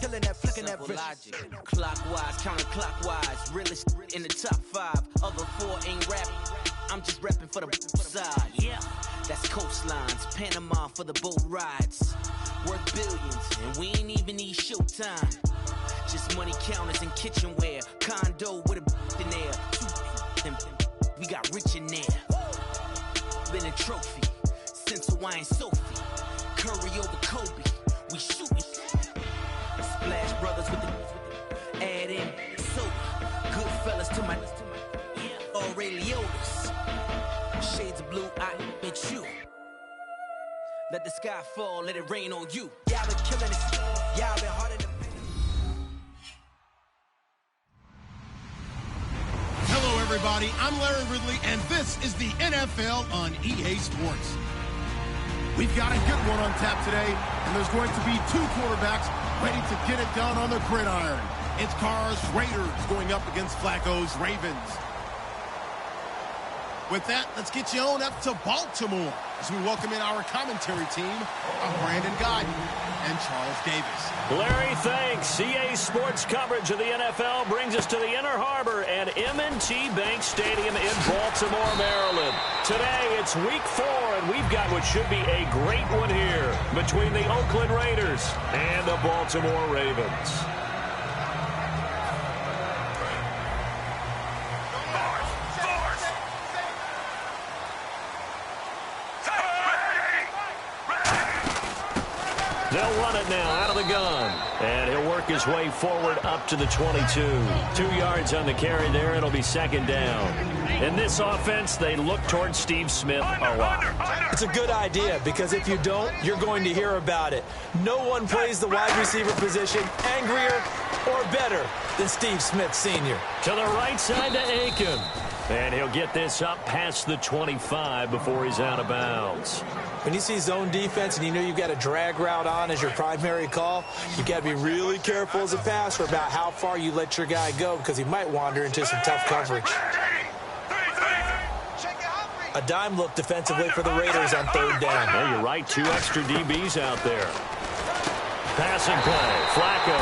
flicking that wrist. Logic. Clockwise, counterclockwise. Realest in the top 5. Other 4 ain't rapping. I'm just rapping for the side. Yeah, that's coastlines. Panama for the boat rides. Worth billions, and we ain't even need showtime. Just money counters and kitchenware. Condo with a in there. We got rich in there. Been a trophy since Hawaiian Sophie. Curry over Kobe. We shootin'. Splash Brothers with the add in soda. Good fellas to my Aureliotas. Shades of blue, I bet you. Let the sky fall, let it rain on you. Y'all been killing it. Y'all been harder than. Hello, everybody. I'm Larry Ridley, and this is the NFL on EA Sports. We've got a good one on tap today, and there's going to be 2 quarterbacks ready to get it done on the gridiron. It's Carr's Raiders going up against Flacco's Ravens. With that, let's get you on up to Baltimore as we welcome in our commentary team of Brandon Guyton and Charles Davis. Larry, thanks. EA Sports coverage of the NFL brings us to the Inner Harbor and M&T Bank Stadium in Baltimore, Maryland. Today, it's week 4, and we've got what should be a great one here between the Oakland Raiders and the Baltimore Ravens. They'll run it now out of the gun. And he'll work his way forward up to the 22. 2 yards on the carry there. It'll be second down. In this offense, they look towards Steve Smith a lot. It's a good idea because if you don't, you're going to hear about it. No one plays the wide receiver position angrier or better than Steve Smith Sr. To the right side to Aiken. And he'll get this up past the 25 before he's out of bounds. When you see zone defense and you know you've got a drag route on as your primary call, you've got to be really careful as a passer about how far you let your guy go because he might wander into some tough coverage. A dime look defensively for the Raiders on 3rd down. Yeah, you're right. 2 extra DBs out there. Passing play. Flacco.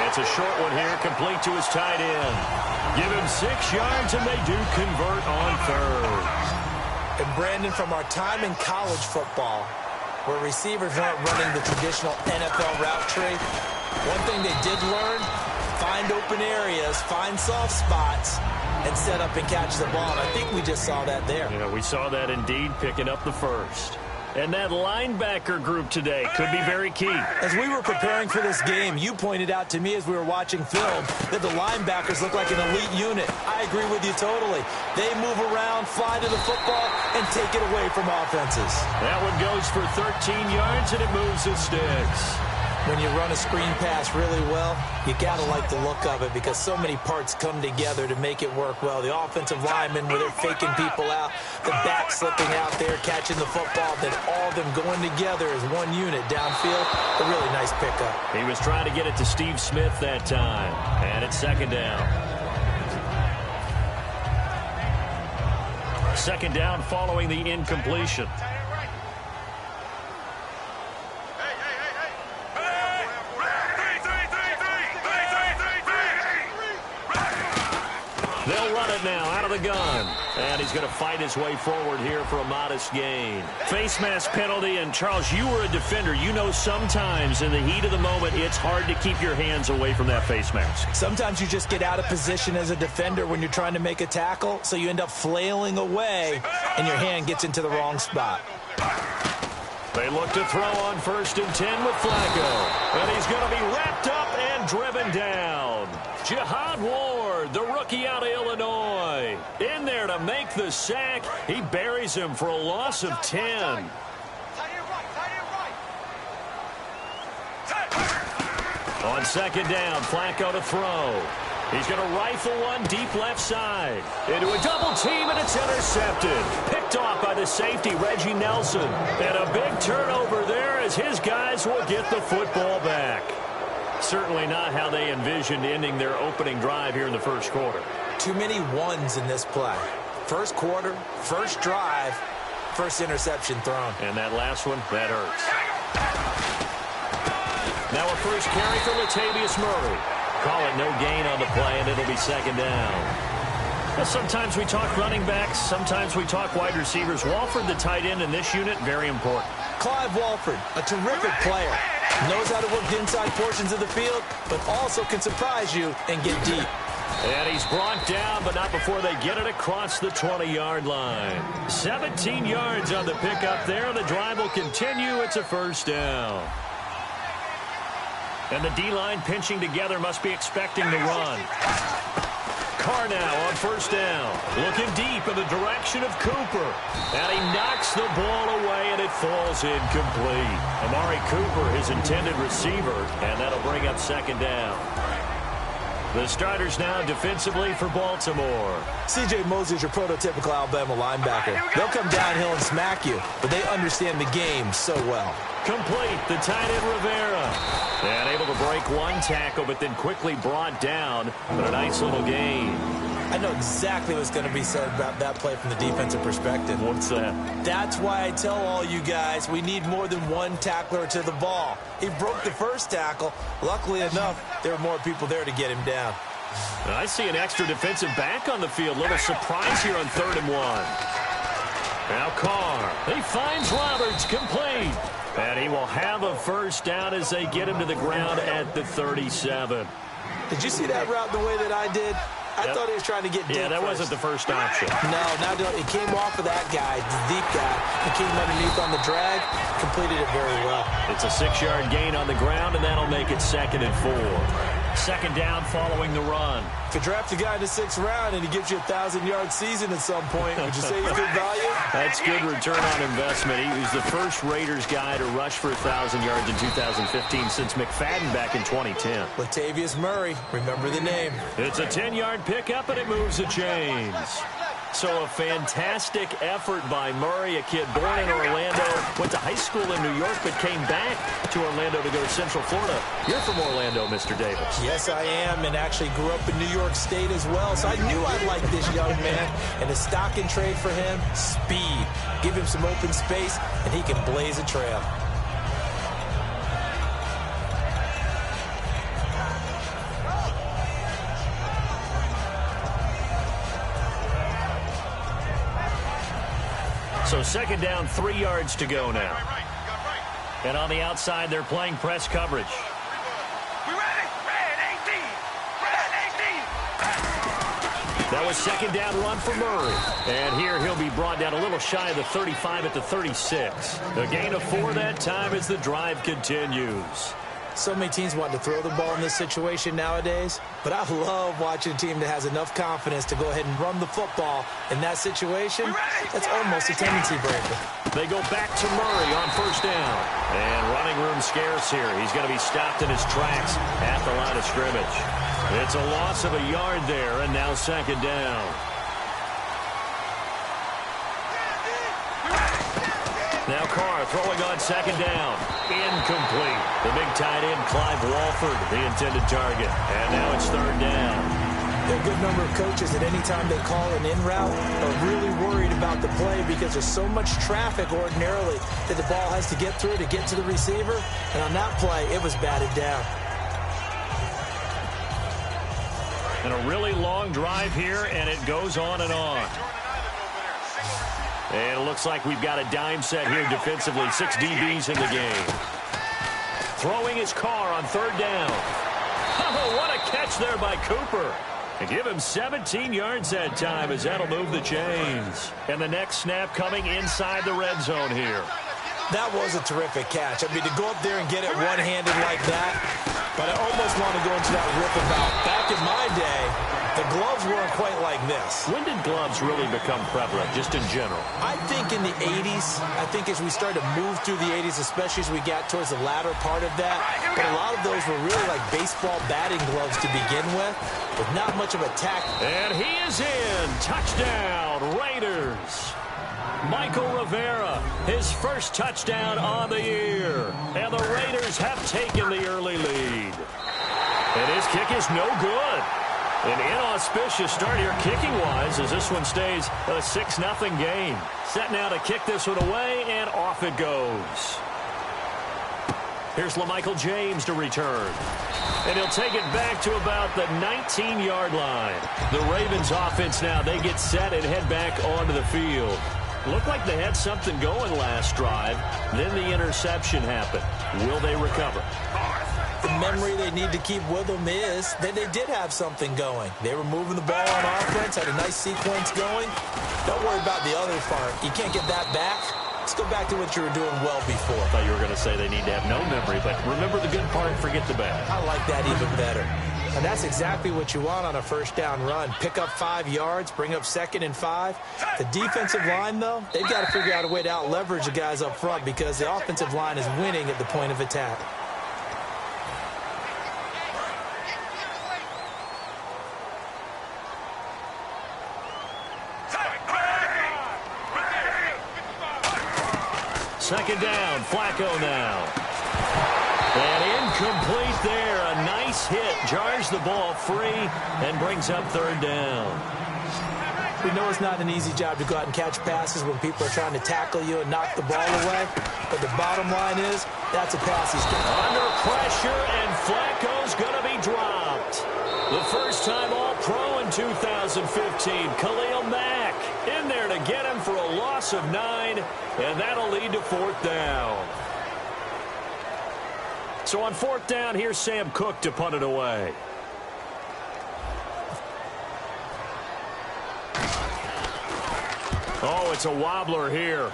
It's a short one here, complete to his tight end. Give him 6 yards, and they do convert on 3rd. And Brandon, from our time in college football, where receivers weren't running the traditional NFL route tree, one thing they did learn, find open areas, find soft spots, and set up and catch the ball. And I think we just saw that there. Yeah, we saw that indeed, picking up the first. And that linebacker group today could be very key. As we were preparing for this game, you pointed out to me as we were watching film that the linebackers look like an elite unit. I agree with you totally. They move around, fly to the football, and take it away from offenses. That one goes for 13 yards, and it moves the sticks. When you run a screen pass really well, you got to like the look of it because so many parts come together to make it work well. The offensive linemen, where they're faking people out, the back slipping out there, catching the football, then all of them going together as one unit downfield. A really nice pickup. He was trying to get it to Steve Smith that time, and it's second down. Second down following the incompletion. They'll run it now out of the gun. And he's going to fight his way forward here for a modest gain. Face mask penalty. And, Charles, you were a defender. You know sometimes in the heat of the moment, it's hard to keep your hands away from that face mask. Sometimes you just get out of position as a defender when you're trying to make a tackle, so you end up flailing away, and your hand gets into the wrong spot. They look to throw on 1st and 10 with Flacco. And he's going to be wrapped up and driven down. Jihad Ward, the rookie out of Illinois, in there to make the sack. He buries him for a loss of 10. On second down, Flacco to throw. He's going to rifle one deep left side. Into a double team, and it's intercepted. Picked off by the safety, Reggie Nelson. And a big turnover there as his guys will get the football back. Certainly not how they envisioned ending their opening drive here in the first quarter. Too many ones in this play. First quarter, first drive, first interception thrown. And that last one, that hurts. Now a first carry for Latavius Murray. Call it no gain on the play, and it'll be second down. Well, sometimes we talk running backs, sometimes we talk wide receivers. Walford, the tight end in this unit, very important. Clive Walford, a terrific player. Knows how to work the inside portions of the field, but also can surprise you and get deep. And he's brought down, but not before they get it across the 20-yard line. 17 yards on the pickup there. The drive will continue. It's a first down. And the D-line pinching together must be expecting the run. Carr now on first down. Looking deep in the direction of Cooper. And he knocks the ball away, and it falls incomplete. Amari Cooper, his intended receiver, and that'll bring up second down. The starters now defensively for Baltimore. C.J. Mosley's your prototypical Alabama linebacker. They'll come downhill and smack you, but they understand the game so well. Complete, the tight end Rivera. And able to break one tackle, but then quickly brought down. But a nice little gain. I know exactly what's going to be said about that play from the defensive perspective. What's that? That's why I tell all you guys we need more than one tackler to the ball. He broke the first tackle. Luckily enough, there were more people there to get him down. I see an extra defensive back on the field. Little surprise here on 3rd and 1. Now Carr. He finds Roberts, complete. And he will have a first down as they get him to the ground at the 37. Did you see that route the way that I did? I thought he was trying to get deep. Yeah, that first. wasn't the first option. No, it came off of that guy, the deep guy. He came underneath on the drag, completed it very well. It's a 6-yard gain on the ground, and that'll make it 2nd and 4. Second down following the run. If you draft a guy in the 6th round and he gives you a 1,000-yard season at some point, would you say he's good value? That's good return on investment. He was the first Raiders guy to rush for 1,000 yards in 2015 since McFadden back in 2010. Latavius Murray, remember the name. It's a 10-yard pickup, and it moves the chains. So a fantastic effort by Murray, a kid born in Orlando, went to high school in New York, but came back to Orlando to go to Central Florida. You're from Orlando, Mr. Davis. Yes, I am, and actually grew up in New York State as well, so I knew I'd like this young man. And the stock and trade for him, speed. Give him some open space, and he can blaze a trail. So second down, 3 yards to go now. And on the outside, they're playing press coverage. That was second down run for Murray. And here he'll be brought down a little shy of the 35 at the 36. A gain of 4 that time as the drive continues. So many teams want to throw the ball in this situation nowadays, but I love watching a team that has enough confidence to go ahead and run the football in that situation. That's almost a tendency breaker. They go back to Murray on first down. And running room scarce here. He's going to be stopped in his tracks at the line of scrimmage. It's a loss of a yard there, and now second down. Now Carr throwing on second down. Incomplete. The big tight end, Clive Walford, the intended target. And now it's third down. There are a good number of coaches that any time they call an in route are really worried about the play because there's so much traffic ordinarily that the ball has to get through to get to the receiver. And on that play, it was batted down. And a really long drive here, and it goes on and on. And it looks like we've got a dime set here defensively. 6 DBs in the game. Throwing his Carr on third down. Oh, what a catch there by Cooper. And give him 17 yards that time as that'll move the chains. And the next snap coming inside the red zone here. That was a terrific catch. I mean, to go up there and get it one-handed like that, but I almost want to go into that rip about back in my day, the gloves weren't quite like this. When did gloves really become prevalent, just in general? I think in the 80s. I think as we started to move through the 80s, especially as we got towards the latter part of that. But a lot of those were really like baseball batting gloves to begin with not much of a tack. And he is in. Touchdown, Raiders. Michael Rivera, his first touchdown on the year. And the Raiders have taken the early lead. And his kick is no good. An inauspicious start here kicking-wise as this one stays at a 6-0 game. Set now to kick this one away, and off it goes. Here's LaMichael James to return. And he'll take it back to about the 19-yard line. The Ravens offense now, they get set and head back onto the field. Looked like they had something going last drive. Then the interception happened. Will they recover? The memory they need to keep with them is that they did have something going. They were moving the ball on offense, had a nice sequence going. Don't worry about the other part. You can't get that back. Let's go back to what you were doing well before. I thought you were going to say they need to have no memory, but remember the good part, forget the bad. I like that even better. And that's exactly what you want on a first down run. Pick up 5 yards, bring up 2nd and 5. The defensive line, though, they've got to figure out a way to out-leverage the guys up front because the offensive line is winning at the point of attack. Second down, Flacco now. And incomplete there. A nice hit. Jars the ball free and brings up 3rd down. We know it's not an easy job to go out and catch passes when people are trying to tackle you and knock the ball away. But the bottom line is, that's a pass he's getting. Under pressure, and Flacco's going to be dropped. The first time All-Pro in 2015, Khalil Mack in there to get him for a loss of 9, and that'll lead to 4th down. So on 4th down, here's Sam Cook to punt it away. Oh, it's a wobbler here.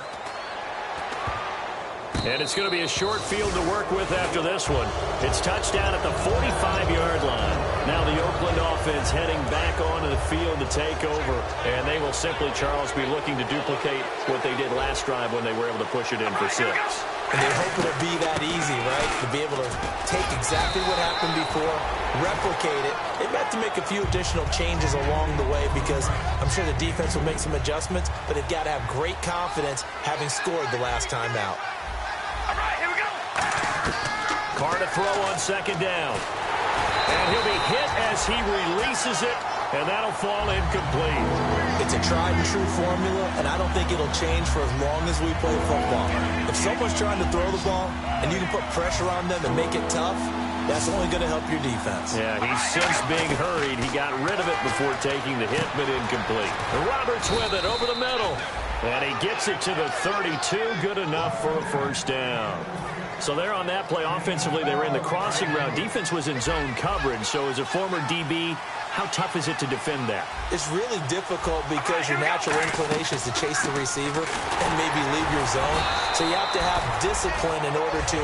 And it's going to be a short field to work with after this one. It's touchdown at the 45-yard line. Now the Oakland offense heading back onto the field to take over. And they will simply, Charles, be looking to duplicate what they did last drive when they were able to push it in for 6. And they hope it'll be that easy, right? To be able to take exactly what happened before, replicate it. They've got to make a few additional changes along the way because I'm sure the defense will make some adjustments, but they've got to have great confidence having scored the last time out. Carr to throw on 2nd down. And he'll be hit as he releases it, and that'll fall incomplete. It's a tried-and-true formula, and I don't think it'll change for as long as we play football. If someone's trying to throw the ball, and you can put pressure on them and make it tough, that's only going to help your defense. Yeah, he's since being hurried. He got rid of it before taking the hit, but incomplete. Roberts with it over the middle. And he gets it to the 32. Good enough for a 1st down. So there on that play, offensively, they ran the crossing route. Defense was in zone coverage. So as a former DB, how tough is it to defend that? It's really difficult because your natural inclination is to chase the receiver and maybe leave your zone. So you have to have discipline in order to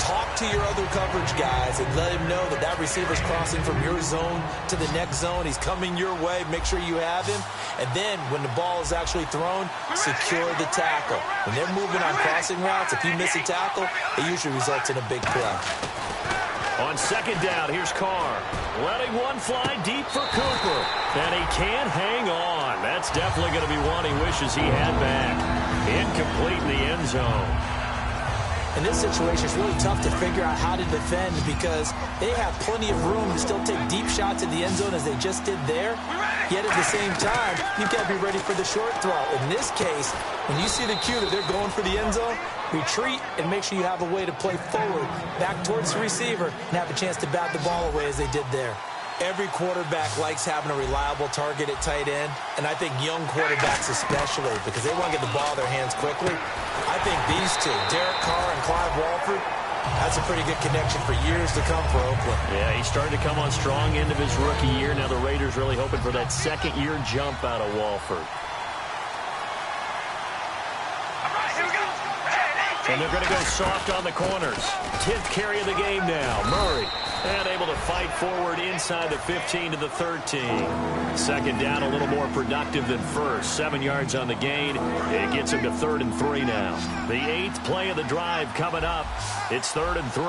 talk to your other coverage guys and let him know that that receiver's crossing from your zone to the next zone. He's coming your way. Make sure you have him. And then when the ball is actually thrown, secure the tackle. When they're moving on crossing routes, if you miss a tackle, it usually results in a big play. On 2nd down, here's Carr. Letting one fly deep for Cooper. And he can't hang on. That's definitely going to be one he wishes he had back. Incomplete in the end zone. In this situation, it's really tough to figure out how to defend because they have plenty of room to still take deep shots at the end zone as they just did there. Yet at the same time, you've got to be ready for the short throw. In this case, when you see the cue that they're going for the end zone, retreat and make sure you have a way to play forward, back towards the receiver, and have a chance to bat the ball away as they did there. Every quarterback likes having a reliable target at tight end, and I think young quarterbacks especially, because they want to get the ball in their hands quickly. I think these two, Derek Carr and Clive Walford, that's a pretty good connection for years to come for Oakland. Yeah, he started to come on strong end of his rookie year. Now the Raiders really hoping for that 2nd-year jump out of Walford. And they're going to go soft on the corners. 10th carry of the game now. Murray, and able to fight forward inside the 15 to the 13. 2nd down, a little more productive than first. 7 yards on the gain. It gets him to 3rd and 3 now. The 8th play of the drive coming up. It's 3rd and 3.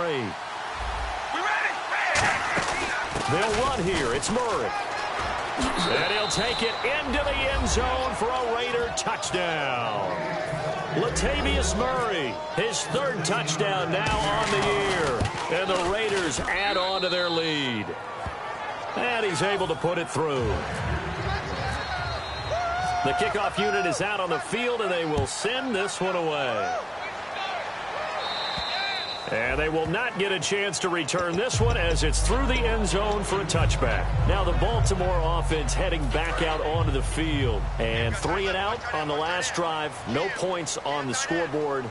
They'll run here. It's Murray. And he'll take it into the end zone for a Raider touchdown. Latavius Murray, his 3rd touchdown now on the year. And the Raiders add on to their lead. And he's able to put it through. The kickoff unit is out on the field, and they will send this one away. And they will not get a chance to return this one as it's through the end zone for a touchback. Now the Baltimore offense heading back out onto the field. And 3 and out on the last drive. No points on the scoreboard.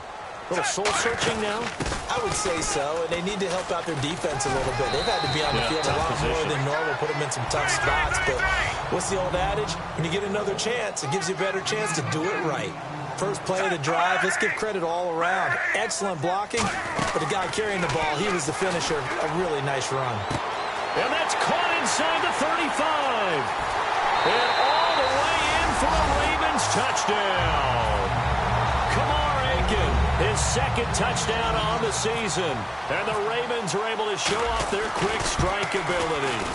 A little soul-searching now? I would say so, and they need to help out their defense a little bit. They've had to be on the field a lot more than normal, put them in some tough spots. But what's the old adage? When you get another chance, it gives you a better chance to do it right. First play of the drive, let's give credit all around. Excellent blocking, but the guy carrying the ball, he was the finisher. A really nice run. And that's caught inside the 35. And all the way in for a Ravens touchdown. His second touchdown on the season. And the Ravens are able to show off their quick strike ability.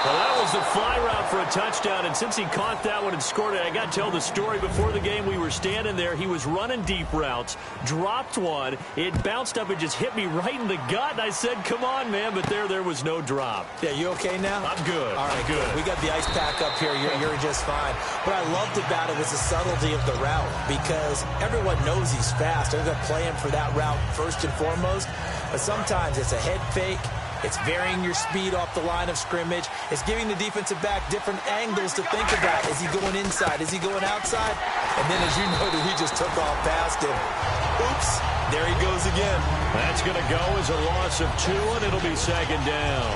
Well, that was the fly route for a touchdown, and since he caught that one and scored it, I got to tell the story. Before the game, we were standing there. He was running deep routes, dropped one. It bounced up and just hit me right in the gut, and I said, come on, man, but there was no drop. Yeah, you okay now? I'm good. All right, good. We got the ice pack up here. You're just fine. What I loved about it was the subtlety of the route, because everyone knows he's fast. They're going to play him for that route first and foremost, but sometimes it's a head fake. It's varying your speed off the line of scrimmage. It's giving the defensive back different angles to think about. Is he going inside? Is he going outside? And then, as you noted, he just took off past him. Oops, there he goes again. That's going to go as a loss of 2, and it'll be second down.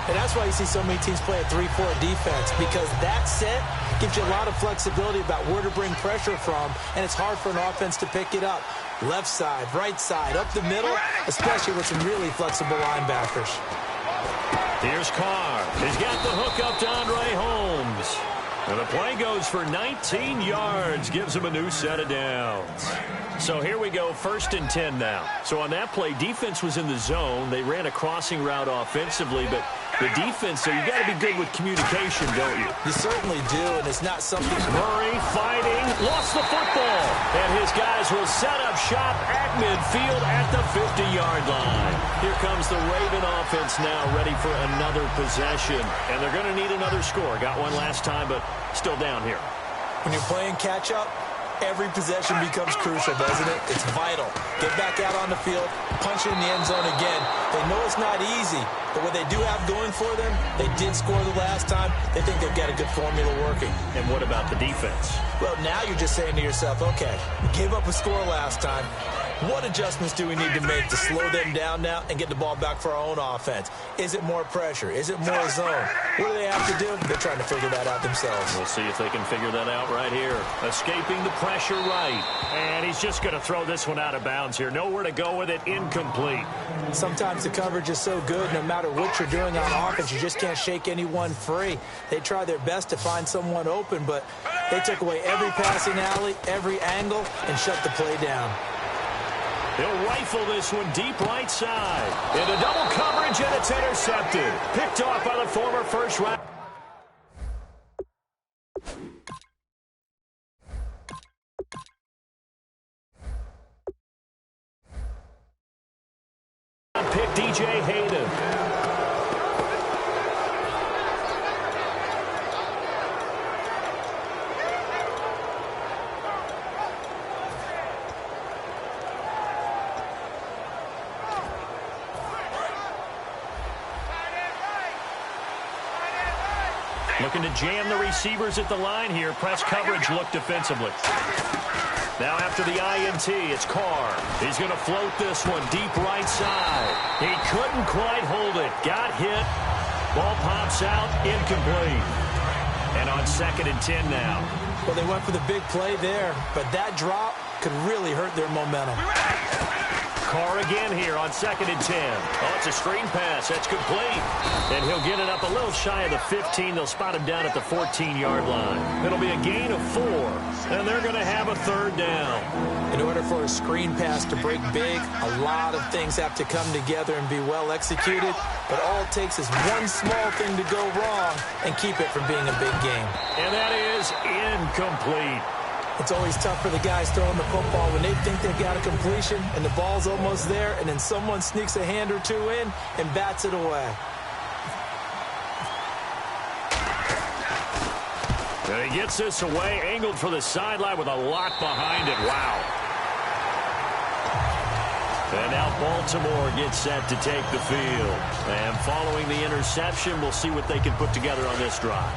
And that's why you see so many teams play a 3-4 defense, because that set gives you a lot of flexibility about where to bring pressure from, and it's hard for an offense to pick it up. Left side, right side, up the middle, especially with some really flexible linebackers. Here's Carr. He's got the hook up to Andre Holmes. And the play goes for 19 yards, gives him a new set of downs. So here we go, 1st and 10 now. So on that play, defense was in the zone. They ran a crossing route offensively, but the defense, so you got to be good with communication, don't you? You certainly do, and it's not something... Murray fighting, lost the football. And his guys will set up shop at midfield at the 50-yard line. Here comes the Raven offense now, ready for another possession. And they're going to need another score. Got one last time, but still down here. When you're playing catch-up, every possession becomes crucial, doesn't it? It's vital. Get back out on the field, punch it in the end zone again. They know it's not easy, but what they do have going for them, they did score the last time. They think they've got a good formula working. And what about the defense? Well, now you're just saying to yourself, okay, we gave up a score last time. What adjustments do we need to make to slow them down now and get the ball back for our own offense? Is it more pressure? Is it more zone? What do they have to do? They're trying to figure that out themselves. We'll see if they can figure that out right here. Escaping the pressure right. And he's just going to throw this one out of bounds here. Nowhere to go with it. Incomplete. Sometimes the coverage is so good, no matter what you're doing on offense, you just can't shake anyone free. They try their best to find someone open, but they took away every passing alley, every angle, and shut the play down. He'll rifle this one deep right side. Into double coverage, and it's intercepted. Picked off by the former first round. Pick DJ Hayden. Looking to jam the receivers at the line here. Press coverage look defensively. Now after the INT, it's Carr. He's going to float this one deep right side. He couldn't quite hold it. Got hit. Ball pops out. Incomplete. And on 2nd and 10 now. Well, they went for the big play there, but that drop could really hurt their momentum. Carr again here on 2nd and 10. Oh, it's a screen pass. That's complete. And he'll get it up a little shy of the 15. They'll spot him down at the 14-yard line. It'll be a gain of 4, and they're going to have a 3rd down. In order for a screen pass to break big, a lot of things have to come together and be well executed. But all it takes is one small thing to go wrong and keep it from being a big game. And that is incomplete. It's always tough for the guys throwing the football when they think they've got a completion and the ball's almost there, and then someone sneaks a hand or two in and bats it away. And he gets this away, angled for the sideline with a lot behind it. Wow. And now Baltimore gets set to take the field. And following the interception, we'll see what they can put together on this drive.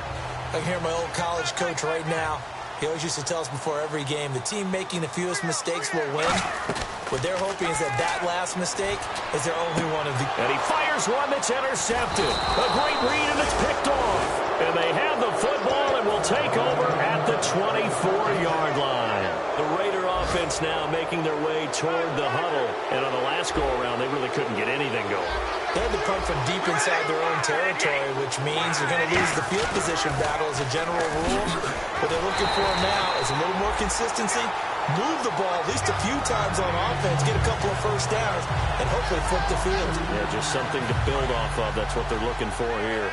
I can hear my old college coach right now. He always used to tell us before every game, the team making the fewest mistakes will win. What they're hoping is that last mistake is their only one of the... And he fires one that's intercepted. A great read, and it's picked off. And they have the football and will take over at the 24-yard line. The Raider offense now making their way toward the huddle. And on the last go-around, they really couldn't get anything going. They had to punt from deep inside their own territory, which means they're going to lose the field position battle as a general rule. What they're looking for now is a little more consistency, move the ball at least a few times on offense, get a couple of first downs, and hopefully flip the field. Yeah, just something to build off of. That's what they're looking for here.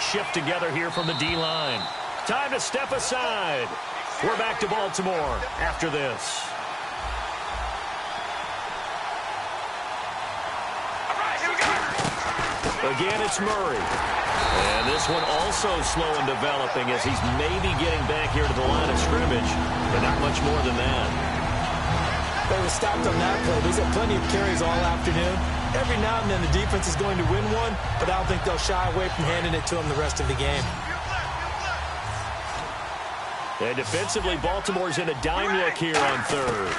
Shift together here from the D-line. Time to step aside. We're back to Baltimore after this. Again, it's Murray. And this one also slow in developing as he's maybe getting back here to the line of scrimmage, but not much more than that. They were stopped on that play. He's had plenty of carries all afternoon. Every now and then the defense is going to win one, but I don't think they'll shy away from handing it to him the rest of the game. And defensively, Baltimore's in a dime look here on third.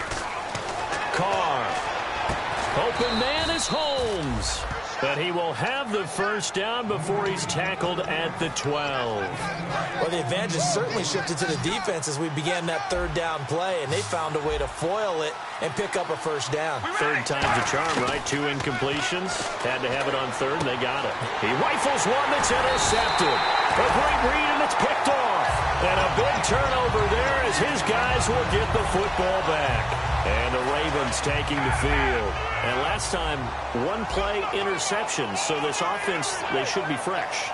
Carr. Open man is Holmes. But he will have the first down before he's tackled at the 12. Well, the advantage has certainly shifted to the defense as we began that third down play, and they found a way to foil it and pick up a first down. Third time's a charm, right? 2 incompletions. Had to have it on third, and they got it. He rifles one that's intercepted. A great read, and it's picked off. And a big turnover there as his guys will get the football back. And the Ravens taking the field. And last time, 1-play interception. So this offense, they should be fresh.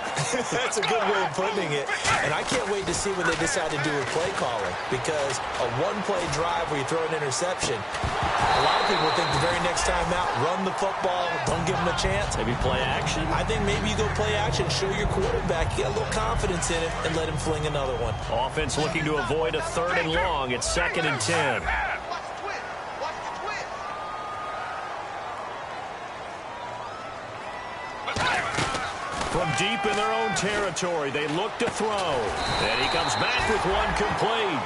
That's a good way of putting it. And I can't wait to see what they decide to do with play calling. Because a 1-play drive where you throw an interception, a lot of people think the very next time out, run the football, don't give them a chance. Maybe play action? I think maybe you go play action, show your quarterback, get a little confidence in it, and let him fling another one. Offense looking to avoid a 3rd and long. It's 2nd and 10. From deep in their own territory, they look to throw. And he comes back with one complete.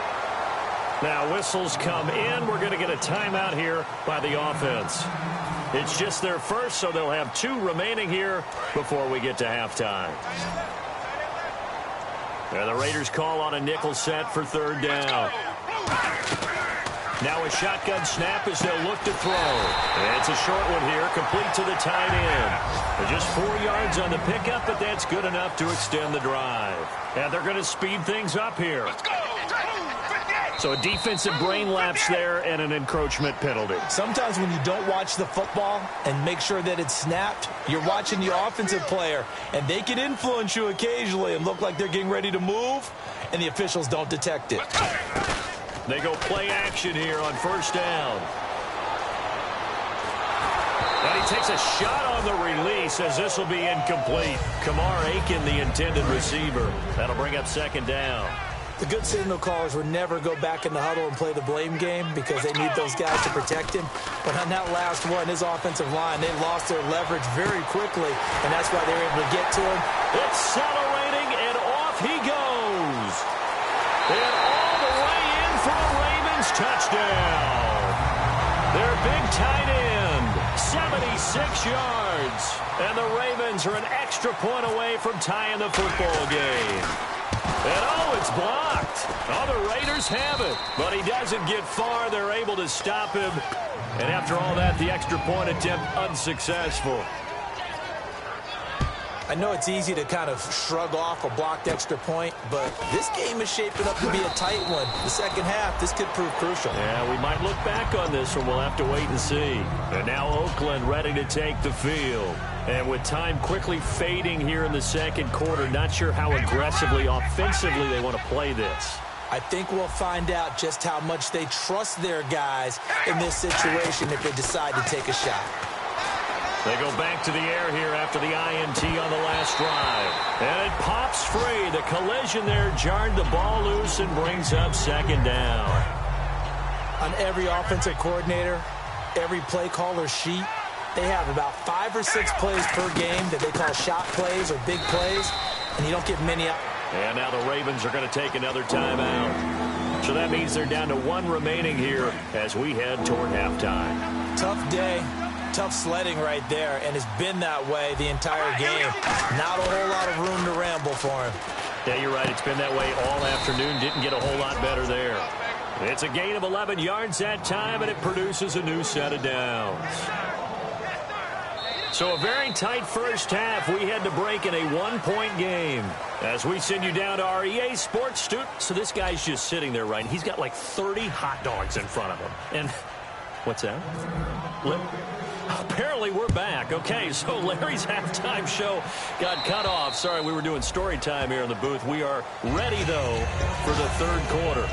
Now whistles come in. We're going to get a timeout here by the offense. It's just their first, so they'll have 2 remaining here before we get to halftime. And the Raiders call on a nickel set for 3rd down. Now a shotgun snap as they'll look to throw. And it's a short one here, complete to the tight end. Just 4 yards on the pickup, but that's good enough to extend the drive. And they're going to speed things up here. So a defensive brain lapse there and an encroachment penalty. Sometimes when you don't watch the football and make sure that it's snapped, you're watching the offensive player, and they can influence you occasionally and look like they're getting ready to move, and the officials don't detect it. They go play action here on 1st down. And he takes a shot on the release as this will be incomplete. Kamar Aiken, the intended receiver. That'll bring up 2nd down. The good signal callers would never go back in the huddle and play the blame game because they need those guys to protect him. But on that last one, his offensive line, they lost their leverage very quickly, and that's why they were able to get to him. Accelerating, and off he goes. And all the way in for a Ravens touchdown. Their big tight end, 76 yards. And the Ravens are an extra point away from tying the football game. And oh, it's blocked. Oh, the Raiders have it. But he doesn't get far. They're able to stop him. And after all that, the extra point attempt unsuccessful. I know it's easy to kind of shrug off a blocked extra point, but this game is shaping up to be a tight one. The second half, this could prove crucial. Yeah, we might look back on this one. We'll have to wait and see. And now Oakland ready to take the field. And with time quickly fading here in the second quarter, not sure how aggressively, offensively they want to play this. I think we'll find out just how much they trust their guys in this situation if they decide to take a shot. They go back to the air here after the INT on the last drive. And it pops free. The collision there jarred the ball loose and brings up 2nd down. On every offensive coordinator, every play caller's sheet, they have about 5 or 6 plays per game that they call shot plays or big plays, and you don't get many out. And now the Ravens are going to take another timeout. So that means they're down to 1 remaining here as we head toward halftime. Tough day, tough sledding right there, and it's been that way the entire game. Not a whole lot of room to ramble for him. Yeah, you're right. It's been that way all afternoon. Didn't get a whole lot better there. It's a gain of 11 yards that time, and it produces a new set of downs. So a very tight first half. We had to break in a 1-point game. As we send you down to our EA Sports studio. So this guy's just sitting there, right? He's got like 30 hot dogs in front of him. And what's that? Apparently we're back. Okay, so Larry's halftime show got cut off. Sorry, we were doing story time here in the booth. We are ready, though, for the third quarter.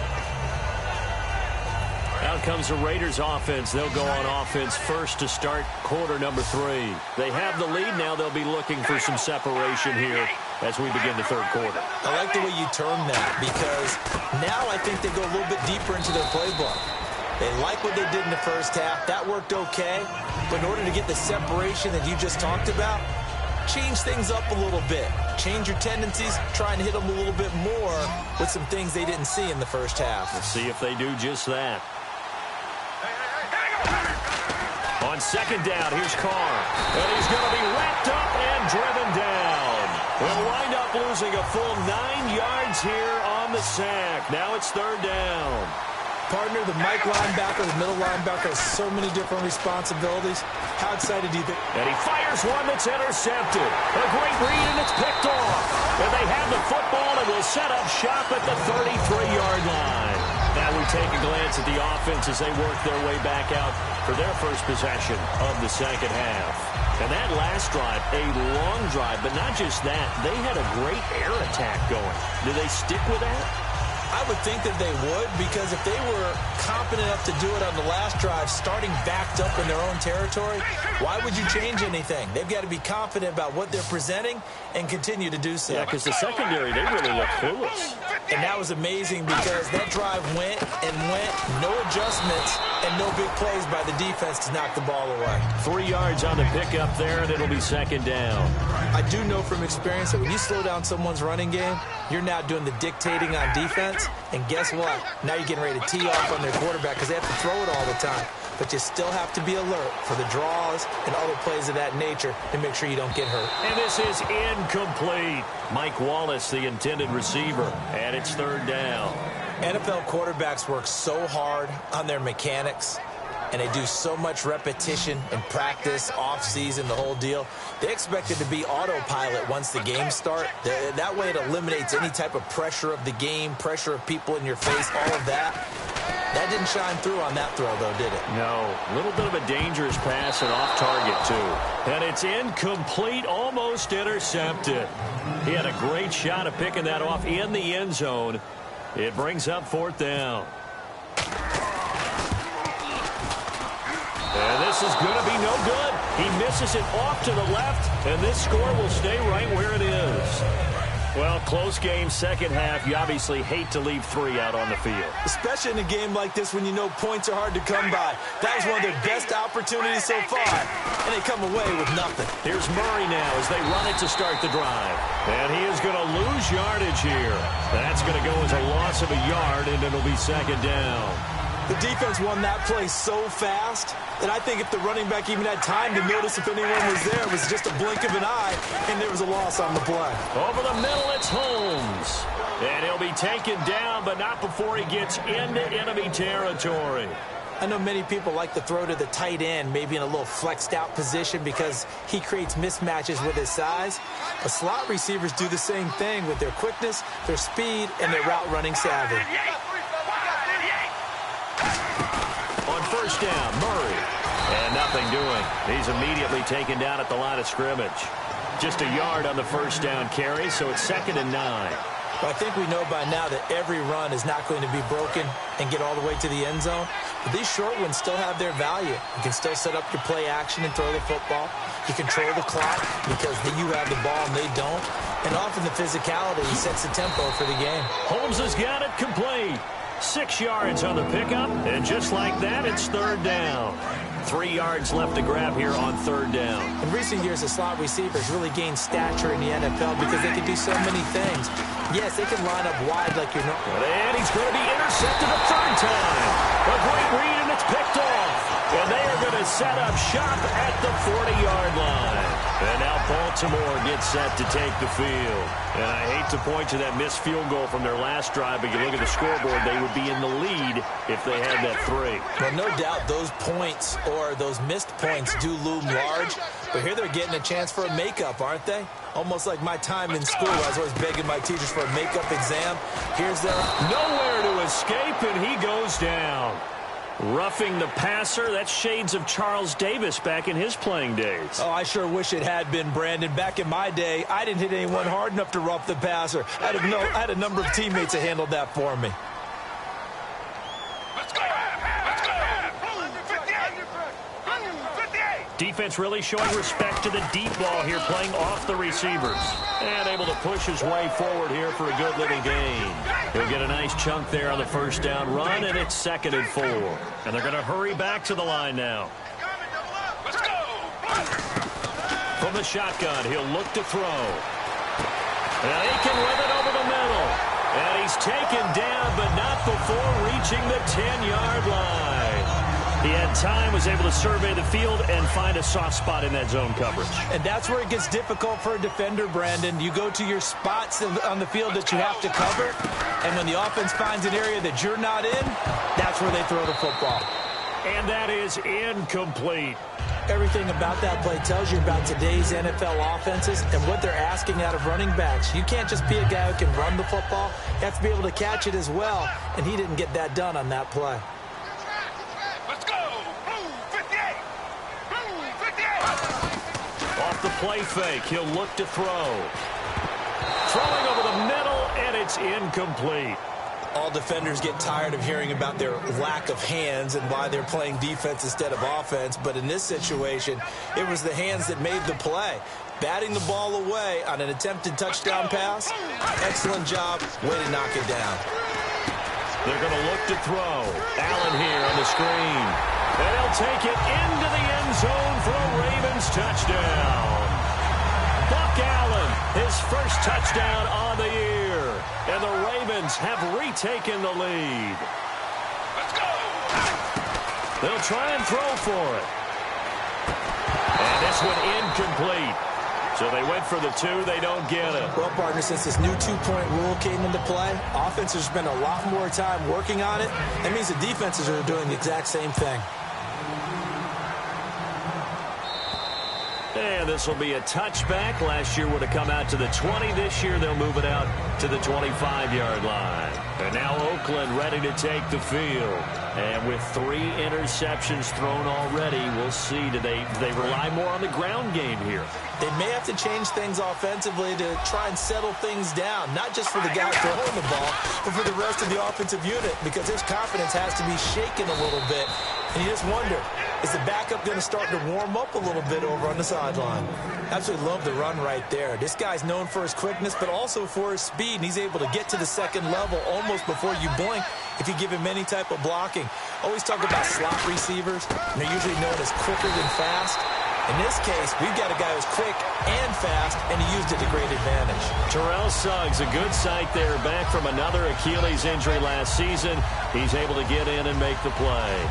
Out comes the Raiders offense. They'll go on offense first to start quarter number 3. They have the lead now. They'll be looking for some separation here as we begin the third quarter. I like the way you term that because now I think they go a little bit deeper into their playbook. They like what they did in the first half. That worked okay. But in order to get the separation that you just talked about, change things up a little bit. Change your tendencies, try and hit them a little bit more with some things they didn't see in the first half. Let's see if they do just that. On second down, here's Carr. And he's going to be wrapped up and driven down. We'll wind up losing a full 9 yards here on the sack. Now it's third down. Partner, the Mike linebacker, the middle linebacker has so many different responsibilities. How excited do you think? And he fires one that's intercepted. A great read, and it's picked off. And they have the football and will set up shop at the 33-yard line. Now we take a glance at the offense as they work their way back out for their first possession of the second half. And that last drive, a long drive, but not just that. They had a great air attack going. Do they stick with that? I would think that they would, because if they were competent enough to do it on the last drive, starting backed up in their own territory, why would you change anything? They've got to be confident about what they're presenting and continue to do so. Yeah, because the secondary, they really look clueless. And that was amazing because that drive went and went, no adjustments, and no big plays by the defense to knock the ball away. 3 yards on the pickup there, and it'll be second down. I do know from experience that when you slow down someone's running game, you're now doing the dictating on defense. And guess what? Now you're getting ready to tee off on their quarterback because they have to throw it all the time. But you still have to be alert for the draws and other plays of that nature to make sure you don't get hurt. And this is incomplete. Mike Wallace, the intended receiver, and it's third down. NFL quarterbacks work so hard on their mechanics, and they do so much repetition and practice, off-season, the whole deal. They expect it to be autopilot once the games start. That way it eliminates any type of pressure of the game, pressure of people in your face, all of that. That didn't shine through on that throw, though, did it? No. A little bit of a dangerous pass and off target, too. And it's incomplete, almost intercepted. He had a great shot of picking that off in the end zone. It brings up fourth down. And this is going to be no good. He misses it off to the left, and this score will stay right where it is. Well, close game, second half. You obviously hate to leave 3 out on the field. Especially in a game like this when you know points are hard to come by. That was one of their best opportunities so far, and they come away with nothing. Here's Murray now as they run it to start the drive. And he is going to lose yardage here. That's going to go as a loss of a yard, and it'll be second down. The defense won that play so fast that I think if the running back even had time to notice if anyone was there, it was just a blink of an eye, and there was a loss on the play. Over the middle, it's Holmes. And he'll be taken down, but not before he gets into enemy territory. I know many people like to throw to the tight end, maybe in a little flexed out position because he creates mismatches with his size. But slot receivers do the same thing with their quickness, their speed, and their route running savvy. On first down, Murray. And nothing doing. He's immediately taken down at the line of scrimmage. Just a yard on the first down carry, so it's 2nd and 9. Well, I think we know by now that every run is not going to be broken and get all the way to the end zone. But these short ones still have their value. You can still set up your play action and throw the football. You control the clock because you have the ball and they don't. And often the physicality sets the tempo for the game. Holmes has got it complete. 6 yards on the pickup, and just like that, it's third down. 3 yards left to grab here on 3rd down. In recent years, the slot receivers really gained stature in the NFL because they can do so many things. Yes, they can line up wide like you're not. And he's going to be intercepted a 3rd time. A great read, and it's picked off. And they are going to set up shop at the 40-yard line. And now Baltimore gets set to take the field. And I hate to point to that missed field goal from their last drive, but you look at the scoreboard, they would be in the lead if they had that 3. Well, no doubt those points or those missed points do loom large. But here they're getting a chance for a makeup, aren't they? Almost like my time in school. I was always begging my teachers for a makeup exam. Here's their... Nowhere to escape, and he goes down. Roughing the passer, that's shades of Charles Davis back in his playing days. Oh, I sure wish it had been, Brandon. Back in my day, I didn't hit anyone hard enough to rough the passer. I had a number of teammates that handled that for me. Let's go! Let's go! 58! Defense really showing respect to the deep ball here, playing off the receivers. And able to push his way forward here for a good little gain. He'll get a nice chunk there on the 1st down run, and it's 2nd and 4. And they're going to hurry back to the line now. Let's go! From the shotgun, he'll look to throw. And Aiken with it over the middle. And he's taken down, but not before reaching the 10-yard line. He had time, was able to survey the field and find a soft spot in that zone coverage. And that's where it gets difficult for a defender, Brandon. You go to your spots on the field that you have to cover, and when the offense finds an area that you're not in, that's where they throw the football. And that is incomplete. Everything about that play tells you about today's NFL offenses and what they're asking out of running backs. You can't just be a guy who can run the football. You have to be able to catch it as well, and he didn't get that done on that play. Let's go! 58! 58! Off the play fake, he'll look to throw. Throwing over the middle, and it's incomplete. All defenders get tired of hearing about their lack of hands and why they're playing defense instead of offense. But in this situation, it was the hands that made the play. Batting the ball away on an attempted touchdown pass. Excellent job. Way to knock it down. They're going to look to throw. Allen here on the screen. And he'll take it into the end zone for a Ravens touchdown. Buck Allen, his first touchdown on the year. And the Ravens have retaken the lead. Let's go! They'll try and throw for it. And this one incomplete. So they went for the 2. They don't get it. Well, partner, since this new two-point rule came into play, offenses spend a lot more time working on it. That means the defenses are doing the exact same thing. And this will be a touchback. Last year would have come out to the 20. This year they'll move it out to the 25-yard line. And now Oakland ready to take the field. And with 3 interceptions thrown already, we'll see. Do they rely more on the ground game here? They may have to change things offensively to try and settle things down, not just for the guy throwing the ball, but for the rest of the offensive unit, because his confidence has to be shaken a little bit. And you just wonder, is the backup going to start to warm up a little bit over on the sideline? Absolutely love the run right there. This guy's known for his quickness, but also for his speed, and he's able to get to the second level almost before you blink if you give him any type of blocking. Always talk about slot receivers, and they're usually known as quicker than fast. In this case, we've got a guy who's quick and fast, and he used it to great advantage. Terrell Suggs, a good sight there, back from another Achilles injury last season. He's able to get in and make the play.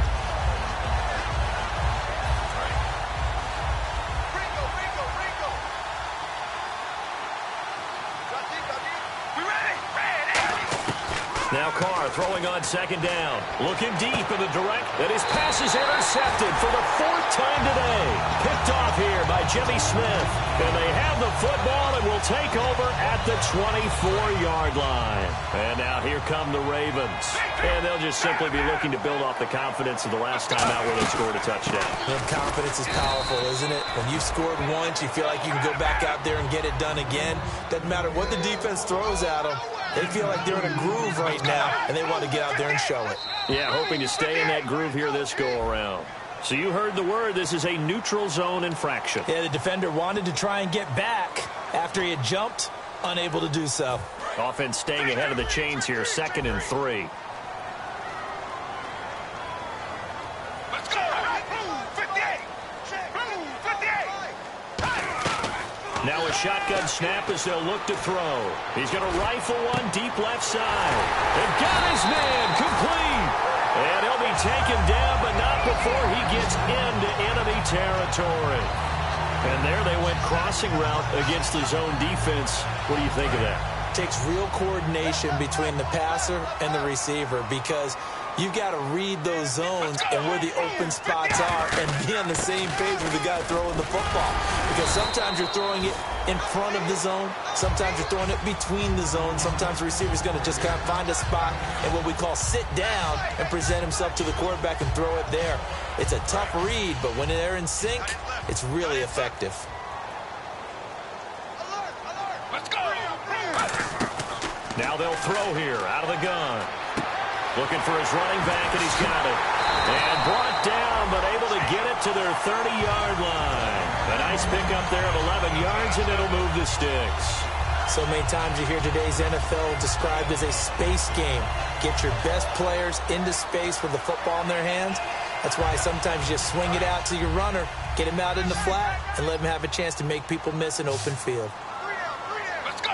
Now Carr throwing on 2nd down. Looking deep in the direct. And his pass is intercepted for the 4th time today. Picked off here by Jimmy Smith. And they have the football and will take over at the 24-yard line. And now here come the Ravens. And they'll just simply be looking to build off the confidence of the last time out where they scored a touchdown. And confidence is powerful, isn't it? When you've scored once, you feel like you can go back out there and get it done again. Doesn't matter what the defense throws at them. They feel like they're in a groove right now, and they want to get out there and show it. Yeah, hoping to stay in that groove here this go-around. So you heard the word. This is a neutral zone infraction. Yeah, the defender wanted to try and get back after he had jumped, unable to do so. Offense staying ahead of the chains here, 2nd and 3. Let's go! 58! Now a shotgun snap as they'll look to throw. He's going to rifle one deep left side. And got his man complete. And he'll be taken down, but not before he gets into enemy territory. And there they went crossing route against the zone defense. What do you think of that? Takes real coordination between the passer and the receiver because you've got to read those zones and where the open spots are and be on the same page with the guy throwing the football. Because sometimes you're throwing it in front of the zone. Sometimes you're throwing it between the zones. Sometimes the receiver's going to just kind of find a spot and what we call sit down and present himself to the quarterback and throw it there. It's a tough read, but when they're in sync, it's really effective. Let's go. Now they'll throw here out of the gun. Looking for his running back, and he's got it. And brought down, but able to get it to their 30-yard line. A nice pickup there of 11 yards, and it'll move the sticks. So many times you hear today's NFL described as a space game. Get your best players into space with the football in their hands. That's why sometimes you just swing it out to your runner, get him out in the flat, and let him have a chance to make people miss an open field. Let's go.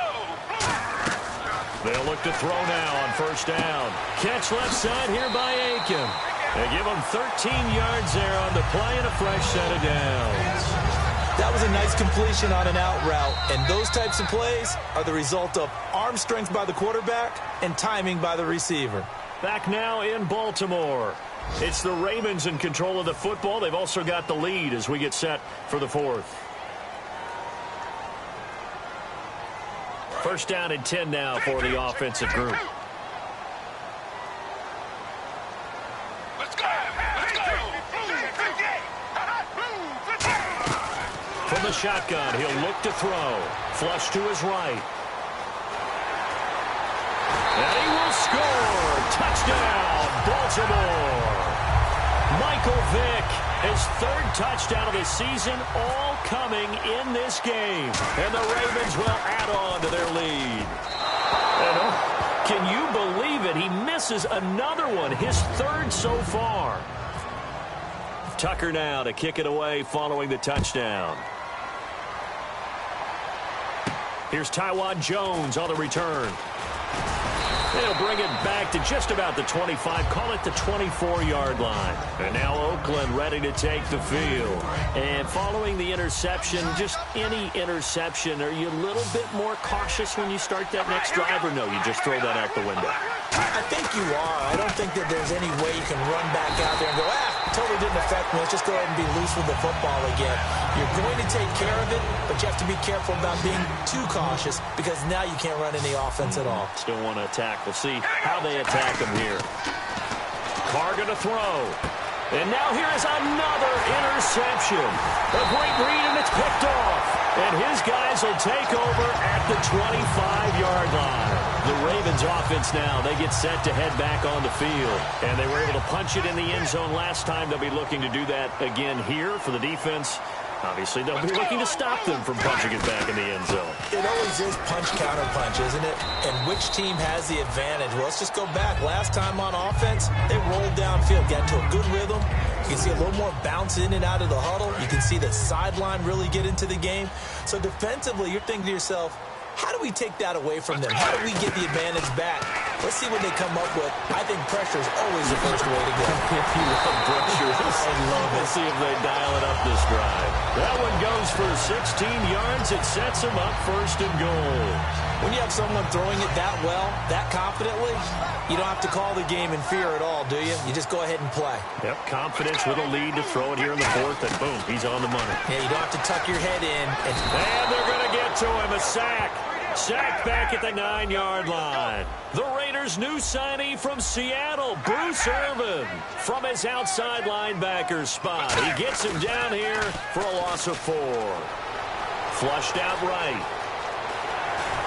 They'll look to throw now on first down. Catch left side here by Aiken. They give him 13 yards there on the play and a fresh set of downs. That was a nice completion on an out route, and those types of plays are the result of arm strength by the quarterback and timing by the receiver. Back now in Baltimore. It's the Ravens in control of the football. They've also got the lead as we get set for the fourth. First down and 10 now for the offensive group. Let's go. Let's go. From the shotgun, he'll look to throw. Flush to his right. And he will score. Touchdown, Baltimore. Michael Vick, his third touchdown of the season, all coming in this game. And the Ravens will add on to their lead. And can you believe it? He misses another one, his third so far. Tucker now to kick it away following the touchdown. Here's Taiwan Jones on the return. They'll bring it back to just about the 25, call it the 24-yard line. And now Oakland ready to take the field. And following the interception, just any interception, are you a little bit more cautious when you start that next drive, or no, you just throw that out the window? I think you are. I don't think that there's any way you can run back out there and go, totally didn't affect me. Let's just go ahead and be loose with the football again. You're going to take care of it, but you have to be careful about being too cautious because now you can't run any offense at all. Still want to attack. We'll see how they attack him here. Carr going to throw. And now here is another interception. A great read, and it's picked off. And his guys will take over at the 25-yard line. The Ravens offense now, they get set to head back on the field. And they were able to punch it in the end zone last time. They'll be looking to do that again here for the defense. Obviously, they'll be looking to stop them from punching it back in the end zone. It always is punch-counter-punch, isn't it? And which team has the advantage? Well, let's just go back. Last time on offense, they rolled downfield, got into a good rhythm. You can see a little more bounce in and out of the huddle. You can see the sideline really get into the game. So defensively, you're thinking to yourself, how do we take that away from them? How do we get the advantage back? Let's see what they come up with. I think pressure is always the first way to go. If you love pressure, I love it. Let's see if they dial it up this drive. That one goes for 16 yards. It sets them up first and goal. When you have someone throwing it that well, that confidently, you don't have to call the game in fear at all, do you? You just go ahead and play. Yep, confidence with a lead to throw it here in the fourth, and boom, he's on the money. Yeah, you don't have to tuck your head in. And they're going to get to him, a sack. Sack back at the 9-yard line. The Raiders' new signee from Seattle, Bruce Irvin, from his outside linebacker spot. He gets him down here for a loss of 4. Flushed out right.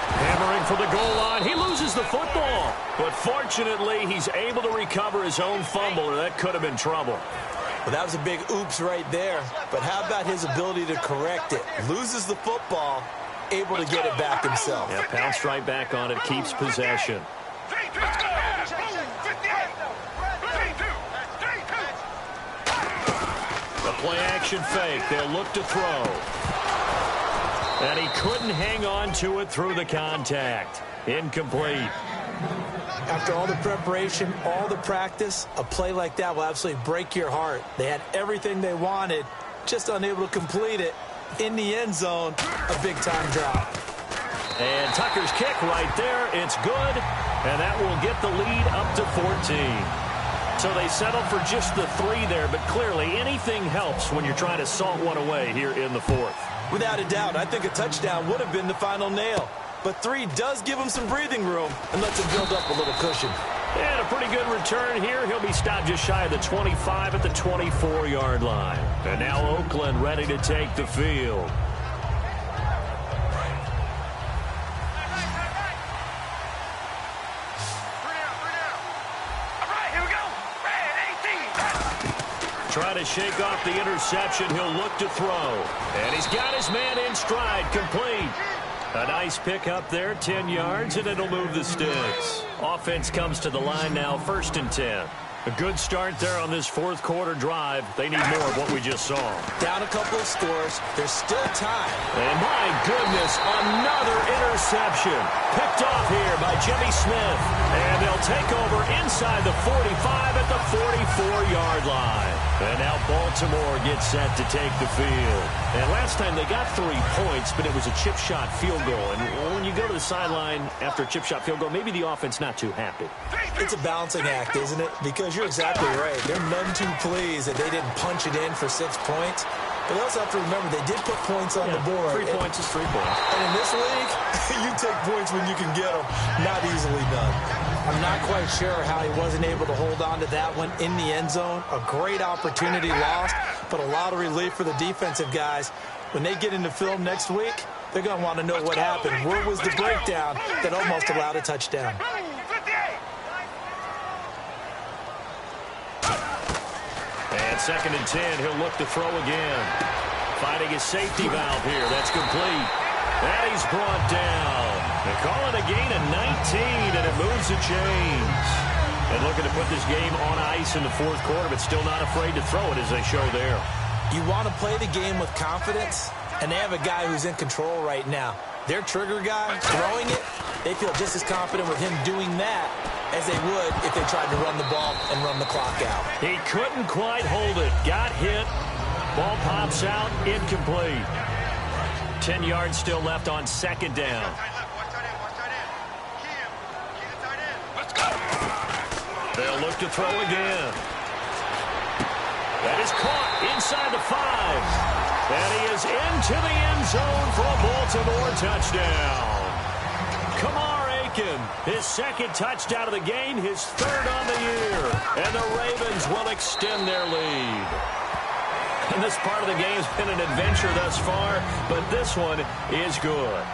Hammering for the goal line. He loses the football. But fortunately, he's able to recover his own fumble, or that could have been trouble. Well, that was a big oops right there. But how about his ability to correct it? Loses the football, able to get it back himself. Yeah, pounced right back on it, keeps possession. Let's go. 58. The play action fake. They'll look to throw. And he couldn't hang on to it through the contact. Incomplete. After all the preparation, all the practice, a play like that will absolutely break your heart. They had everything they wanted, just unable to complete it. In the end zone, a big-time drop. And Tucker's kick right there. It's good, and that will get the lead up to 14. So they settled for just the 3 there, but clearly anything helps when you're trying to salt one away here in the 4th. Without a doubt, I think a touchdown would have been the final nail. But 3 does give him some breathing room and lets him build up a little cushion. And a pretty good return here. He'll be stopped just shy of the 25 at the 24-yard line. And now Oakland ready to take the field. Trying to shake off the interception. He'll look to throw. And he's got his man in stride, complete. A nice pick up there, 10 yards, and it'll move the sticks. Offense comes to the line now, 1st and 10. A good start there on this 4th quarter drive. They need more of what we just saw. Down a couple of scores. There's still time. And my goodness, another interception. Picked off here by Jimmy Smith. And they'll take over inside the 45 at the 44-yard line. And now Baltimore gets set to take the field. And last time they got 3 points, but it was a chip shot field goal. And when you go to the sideline after a chip shot field goal, maybe the offense not too happy. It's a balancing act, isn't it? Because you're exactly right. They're none too pleased that they didn't punch it in for 6 points. But they also have to remember they did put points on the board. 3 points is 3 points. And in this league, you take points when you can get them. Not easily done. I'm not quite sure how he wasn't able to hold on to that one in the end zone. A great opportunity lost, but a lot of relief for the defensive guys. When they get into film next week, they're going to want to know what happened. Where was the breakdown that almost allowed a touchdown? And 2nd and 10, he'll look to throw again. Finding his safety valve here. That's complete. And he's brought down. They call it a gain of 19, and it moves the chains. And looking to put this game on ice in the 4th quarter, but still not afraid to throw it as they show there. You want to play the game with confidence, and they have a guy who's in control right now. Their trigger guy, throwing it, they feel just as confident with him doing that as they would if they tried to run the ball and run the clock out. He couldn't quite hold it. Got hit. Ball pops out. Incomplete. 10 yards still left on 2nd down. They'll look to throw again. That is caught inside the 5. And he is into the end zone for a Baltimore touchdown. Kamar Aiken, his 2nd touchdown of the game, his 3rd on the year. And the Ravens will extend their lead. And this part of the game has been an adventure thus far, but this one is good.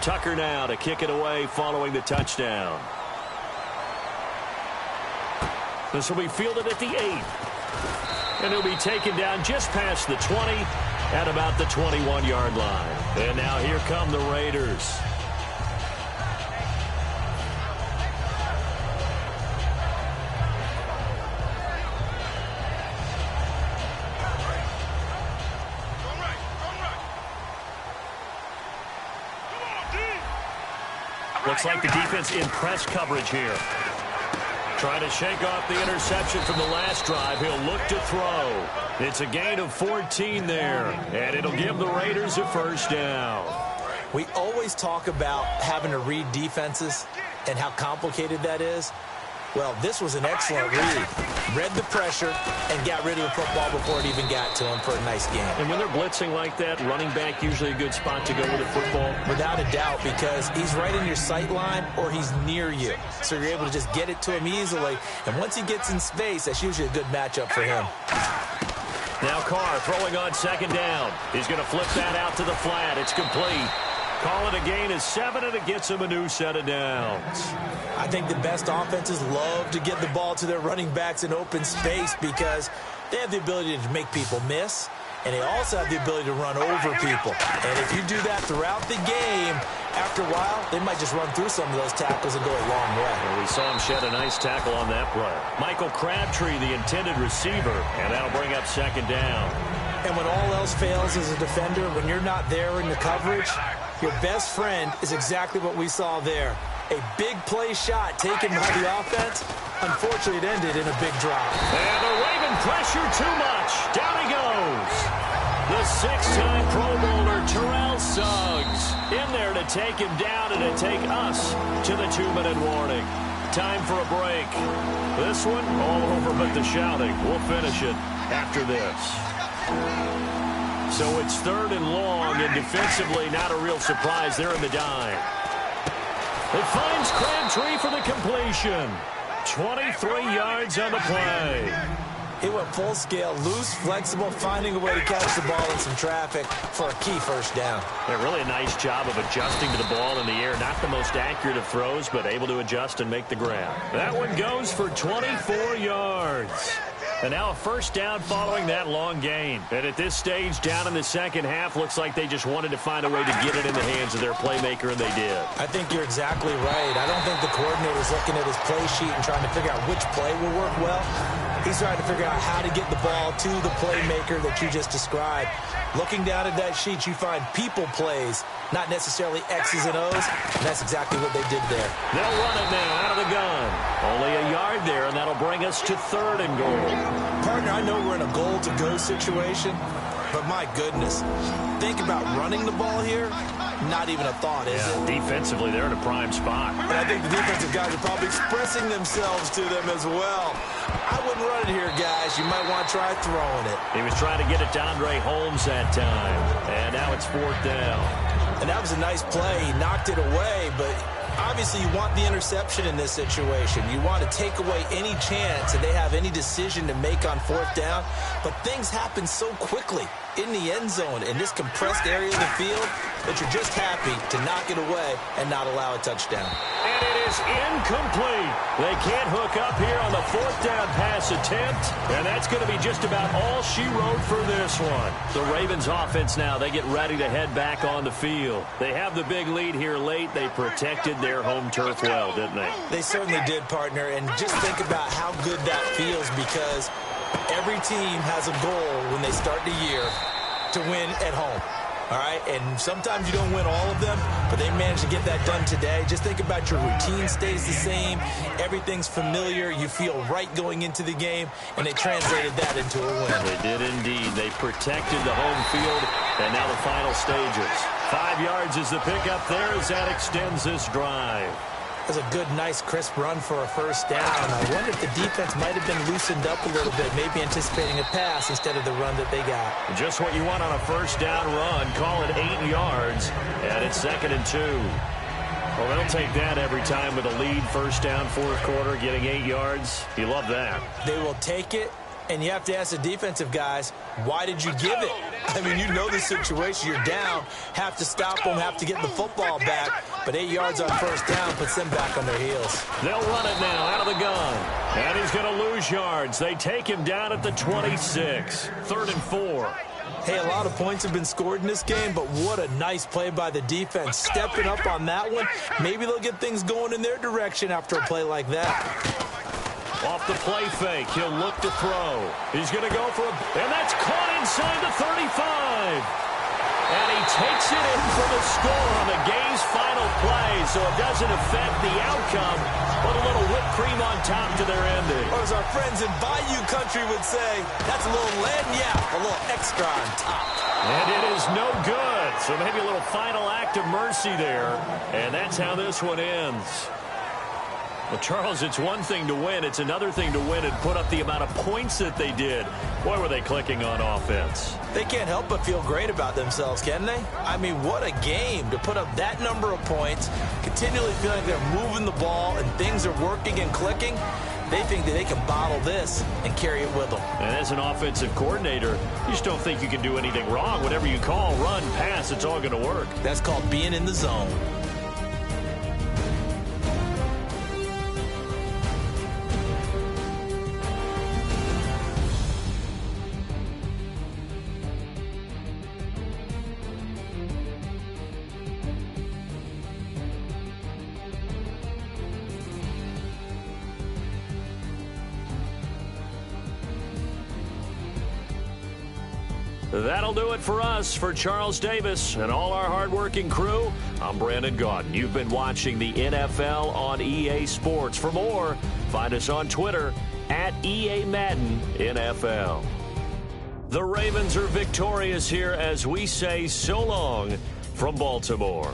Tucker now to kick it away following the touchdown. This will be fielded at the 8. And he'll be taken down just past the 20 at about the 21-yard line. And now here come the Raiders. Looks like the defense in press coverage here. Trying to shake off the interception from the last drive. He'll look to throw. It's a gain of 14 there, and it'll give the Raiders a 1st down. We always talk about having to read defenses and how complicated that is. Well, this was an excellent read. Read the pressure and got rid of the football before it even got to him for a nice game. And when they're blitzing like that, running back usually a good spot to go with the football? Without a doubt, because he's right in your sight line or he's near you. So you're able to just get it to him easily. And once he gets in space, that's usually a good matchup for him. Now Carr throwing on 2nd down. He's going to flip that out to the flat. It's complete. Call it a gain of 7, and it gets him a new set of downs. I think the best offenses love to get the ball to their running backs in open space because they have the ability to make people miss, and they also have the ability to run over people. And if you do that throughout the game, after a while, they might just run through some of those tackles and go a long way. And we saw him shed a nice tackle on that play. Michael Crabtree, the intended receiver, and that'll bring up 2nd down. And when all else fails as a defender, when you're not there in the coverage, your best friend is exactly what we saw there. A big play shot taken by the offense. Unfortunately, it ended in a big drop. And the Raven pressure too much. Down he goes. The 6-time Pro Bowler Terrell Suggs in there to take him down and to take us to the 2-minute warning. Time for a break. This one, all over but the shouting. We'll finish it after this. So it's 3rd and long, and defensively not a real surprise. They're in the dime. It finds Crabtree for the completion. 23 yards on the play. He went full scale, loose, flexible, finding a way to catch the ball in some traffic for a key first down. Yeah, really a nice job of adjusting to the ball in the air. Not the most accurate of throws, but able to adjust and make the grab. That one goes for 24 yards. And now a first down following that long gain. And at this stage, down in the second half, looks like they just wanted to find a way to get it in the hands of their playmaker, and they did. I think you're exactly right. I don't think the coordinator's looking at his play sheet and trying to figure out which play will work well. He's trying to figure out how to get the ball to the playmaker that you just described. Looking down at that sheet, you find people plays, not necessarily X's and O's, and that's exactly what they did there. They'll run it now out of the gun. Only a yard there, and that'll bring us to 3rd and goal. Partner, I know we're in a goal-to-go situation, but my goodness, think about running the ball here. Not even a thought, is it? Defensively, they're in a prime spot. And I think the defensive guys are probably expressing themselves to them as well. I wouldn't run it here, guys. You might want to try throwing it. He was trying to get it to Andre Holmes that time. And now it's 4th down. And that was a nice play. He knocked it away, but obviously you want the interception in this situation. You want to take away any chance that they have any decision to make on 4th down. But things happen so quickly in the end zone in this compressed area of the field that you're just happy to knock it away and not allow a touchdown. And it is incomplete. They can't hook up here on the 4th down pass attempt. And that's going to be just about all she wrote for this one. The Ravens offense now, they get ready to head back on the field. They have the big lead here late. They protected their home turf well, didn't they? They certainly did, partner. And just think about how good that feels, because every team has a goal when they start the year to win at home. All right, and sometimes you don't win all of them, but they managed to get that done today. Just think about your routine stays the same. Everything's familiar. You feel right going into the game, and they translated that into a win. They did indeed. They protected the home field, and now the final stages. 5 yards is the pickup there as that extends this drive. That was a good, nice, crisp run for a first down. I wonder if the defense might have been loosened up a little bit, maybe anticipating a pass instead of the run that they got. Just what you want on a first down run. Call it 8 yards, and it's 2nd and 2. Well, they'll take that every time with a lead, first down, 4th quarter, getting 8 yards. You love that. They will take it, and you have to ask the defensive guys, why did you give it? I mean, you know the situation. You're down, have to stop them, have to get the football back. But 8 yards on first down puts them back on their heels. They'll run it now out of the gun. And he's going to lose yards. They take him down at the 26. 3rd and 4. Hey, a lot of points have been scored in this game, but what a nice play by the defense. Stepping up on that one. Maybe they'll get things going in their direction after a play like that. Off the play fake, he'll look to throw. He's going to go for a... And that's caught inside the 35. And he takes it in for the score on the game's final play, so it doesn't affect the outcome, but a little whipped cream on top to their ending. Or as our friends in Bayou Country would say, that's a little lagniappe, a little extra on top. And it is no good, so maybe a little final act of mercy there, and that's how this one ends. Well, Charles, it's one thing to win. It's another thing to win and put up the amount of points that they did. Boy, were they clicking on offense. They can't help but feel great about themselves, can they? I mean, what a game to put up that number of points, continually feeling like they're moving the ball and things are working and clicking. They think that they can bottle this and carry it with them. And as an offensive coordinator, you just don't think you can do anything wrong. Whatever you call, run, pass, it's all going to work. That's called being in the zone. That'll do it for us. For Charles Davis and all our hardworking crew, I'm Brandon Gaudin. You've been watching the NFL on EA Sports. For more, find us on Twitter at EA Madden NFL. The Ravens are victorious here as we say so long from Baltimore.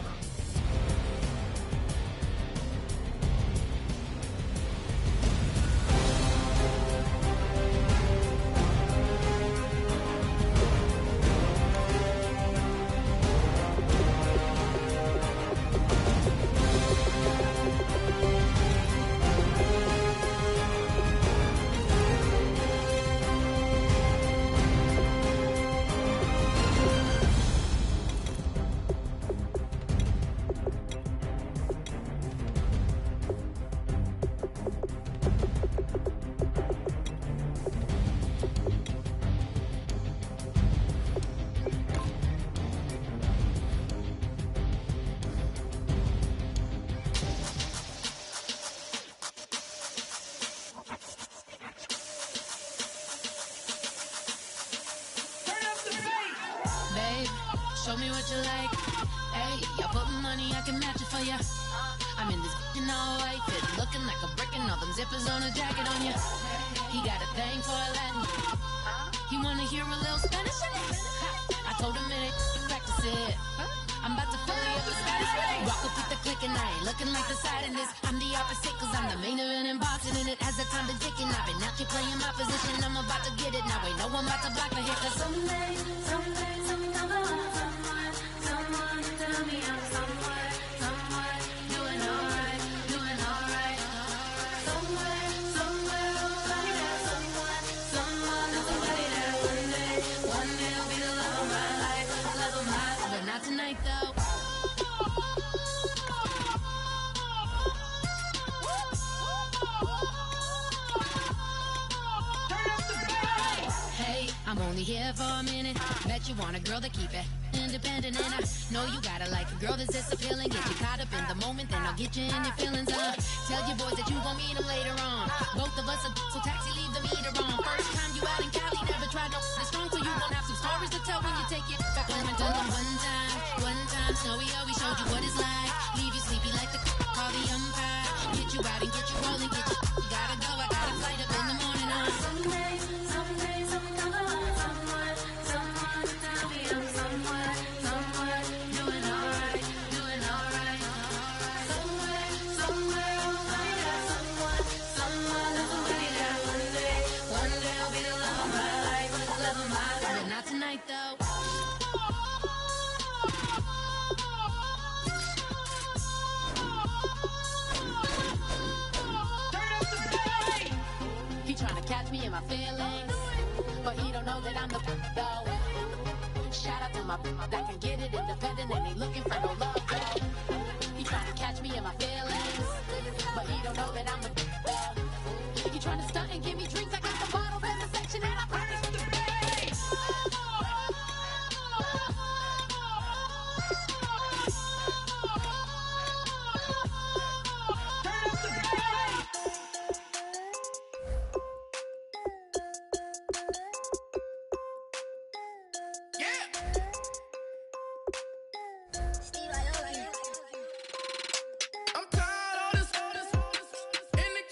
Show me what you like. Hey, y'all put money, I can match it for ya. I'm in this in all white fit, looking like a brick and all them zippers on a jacket on ya. He got a thing for a Latin. He wanna hear a little Spanish in it. I told him it ain't to practice it. I'm about to fill you up with Spanish with it. Rock up with the click and I ain't looking like the side in this. I'm the opposite cause I'm the main event in boxing and it has the time been ticking. I've been out here playing my position, I'm about to get it. Now ain't no one about to block the hit cause someday come along. Someone tell me I'm somewhere doing alright. Somewhere, somebody there, someone, somebody there. One day will be the love of my life, but not tonight though. Hey, I'm only here for a minute. Bet you want a girl to keep it independent, and I know you gotta like a girl that's this appealing. Get you caught up in the moment, then I'll get you in your feelings. Tell your boys that you gon' meet them later on. Both of us are so taxi, leave the meter on. First time you out in Cali, never tried no this strong, so you gon' have some stories to tell when you take it back home and tell them one time, Snowy always showed you what it's like. Leave you sleepy like the call the umpire. Get you out and get you rolling, get you gotta go. I got a flight up in the morning. Someday, something come along. Someone tell me I'm somewhere doing alright. Somewhere, somebody there, somebody there. One day I'll be the love of my life, but not tonight though. He tryna catch me in my feelings, but he don't know that I'm the though. Shout out to my that can get it independent and ain't looking for no love though. He tryna catch me in my feelings, but he don't know that I'm the though. He tryna stunt and give me drinks. I got the bottle in the section and I promise to pay. I'm tired of this in the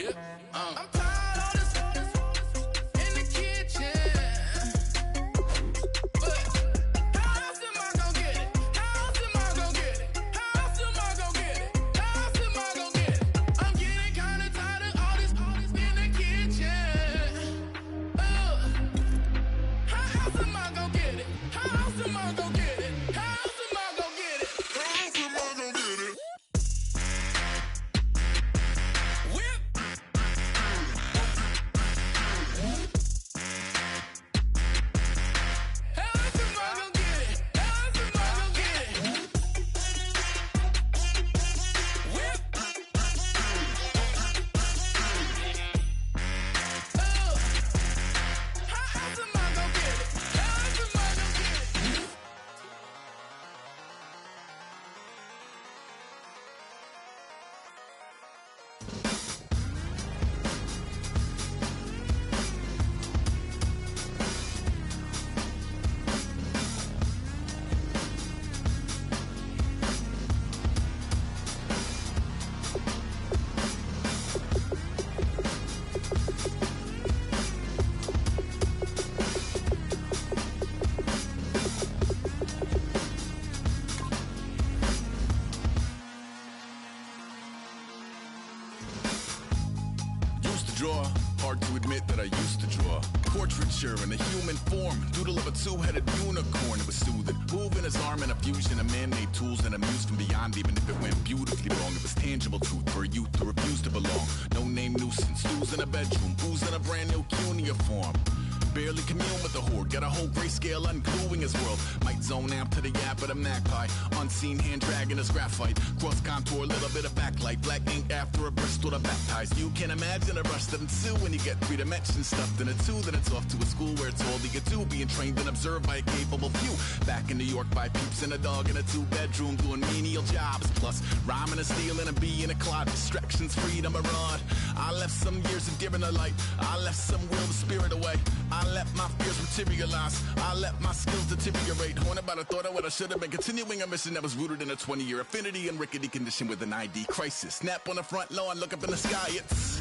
Yeah. I'm tired of this in the kitchen. But how else am I gonna get it? How else am I gonna get it? How else am I gonna get it? How else am I gonna get it? I'm getting kinda tired of all this in the kitchen. How else am I gonna get it? How else am I gonna get it? How else am I gonna get it? How else am I gonna get it? Whip. How else am I gonna get it? How else am I gonna get it? Whip. How else am I gonna get it? How else am I gonna get it? Used to draw, hard to admit that I used to draw. Portraiture in a human form, doodle of a two-headed unicorn. It was soothing, moving his arm in a fusion of man-made tools and amused from beyond. Even if it went beautifully wrong, it was tangible truth for a youth who refused to belong. No name nuisance, who's in a bedroom, who's in a brand new cuneiform. Barely commune with the horde, got a whole grayscale ungluing his world. Might zone out to the yap of the magpie, unseen hand dragging his graphite. Cross contour, little bit of backlight, black ink after a Bristol to baptize. You can imagine a rush that ensue when you get three dimensions stuffed in a two. Then it's off to a school where it's all you get to, being trained and observed by a capable few. Back in New York by peeps and a dog in a two-bedroom doing menial jobs. Plus rhyming and stealing and being a clod, distractions, freedom, a rod. I left some years of deer in the light, I left some will the spirit away. I let my fears materialize, I let my skills deteriorate. Haunted by the thought of what I should have been, continuing a mission that was rooted in a 20-year affinity and rickety condition with an ID crisis. Snap on the front lawn, look up in the sky, it's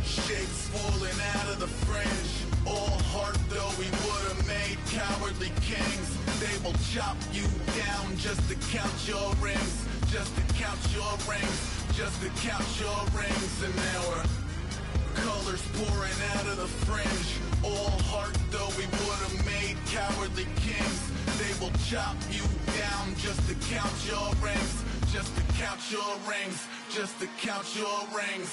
shapes falling out of the fringe. All heart though we would have made cowardly kings. They will chop you down just to count your rings, just to count your rings, just to count your rings. And now we're colors pouring out of the fringe. All heart though we would have made cowardly kings. They will chop you down just to count your rings, just to count your rings, just to count your rings.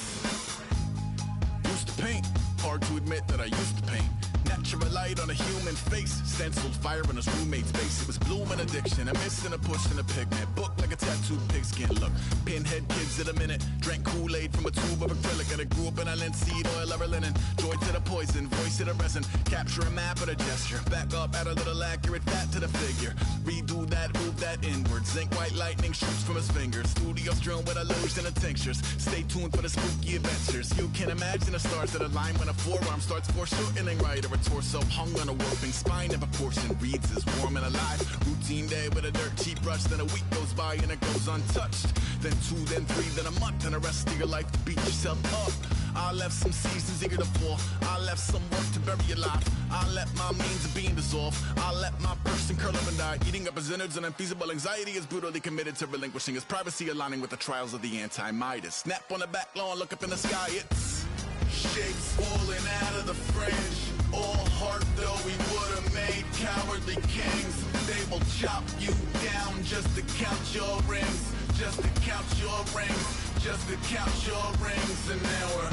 Used to paint, hard to admit that I used to paint. Natural light on a human face, stenciled fire in his roommate's face. It was blooming addiction, a miss and a push and a pigment. Book like a tattooed pigskin look. Pinhead kids at a minute, drank Kool-Aid from a tube of acrylic, and I grew up in a linseed oil or a linen. Joy to the poison, voice to the resin. Capture a map of the gesture, back up, add a little accurate fat to the figure. Redo that, move that inward. Zinc white lightning shoots from his fingers. Studio strewn with illusion and tinctures. Stay tuned for the spooky adventures. You can imagine the stars that align when a forearm starts foreshortening right, or a torso hung on a warping spine. Every portion reads as warm and alive. Routine day with a dirt cheap brush. Then a week goes by and it goes untouched. Then 2, then 3, then a month, and the rest of your life to beat yourself up. I left some seasons eager to fall. I left some work to bury alive. I let my means of being dissolve. I let my person curl up and die. Eating up his innards and unfeasible anxiety is brutally committed to relinquishing his privacy, aligning with the trials of the anti-Midas. Snap on the back lawn, look up in the sky, it's shapes falling out of the fringe. All heart though we would have made cowardly kings. They will chop you down just to count your rings, just to count your rings, just to count your rings. And now we're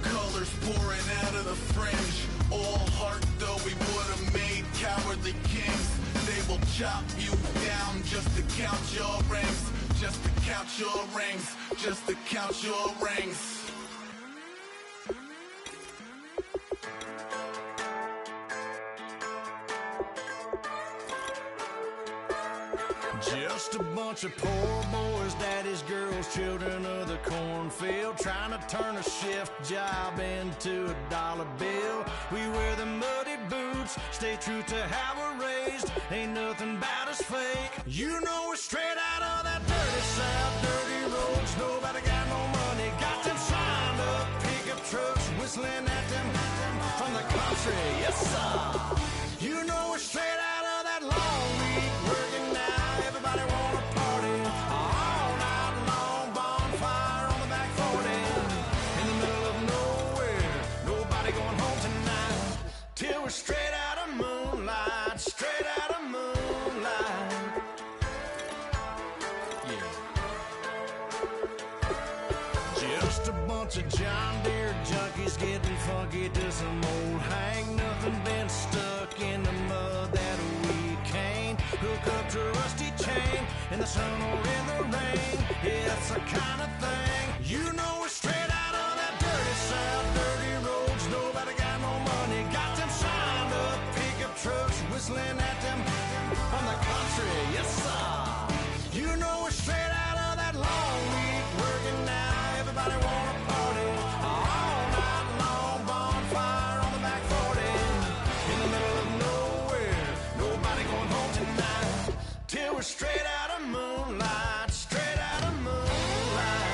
colors pouring out of the fringe. All heart though we would have made cowardly kings. They will chop you down just to count your rings, just to count your rings, just to count your rings. Just a bunch of poor boys, daddy's girls, children of the cornfield, trying to turn a shift job into a dollar bill. We wear the muddy boots, stay true to how we're raised. Ain't nothing about us fake. You know we're straight out of that dirty south, dirty roads. Nobody got no money, got them signed up. whistling at them from the country. Yes, sir. You know we're straight out of that long week working now. Everybody wanna party all night long. Bonfire on the back 40 in the middle of nowhere. Nobody going home tonight till we're straight out of moonlight. Straight out of moonlight. Yeah. Just a bunch of John Deere junkies getting funky to some old hang. Nothing been stuck in the mud that we can't hook up to a rusty chain in the sun or in the rain. Yeah, it's the kind of thing. You know we're straight out of that dirty south, dirty roads. Nobody got no money. Got them signed up pickup trucks whistling at them from the country. Yes, sir. You know we're straight out of that long week working now. Everybody wanna party all night long. Bonfire on the back 40 in the middle of nowhere. Nobody going home tonight till we're straight out of moonlight. Straight out of moonlight.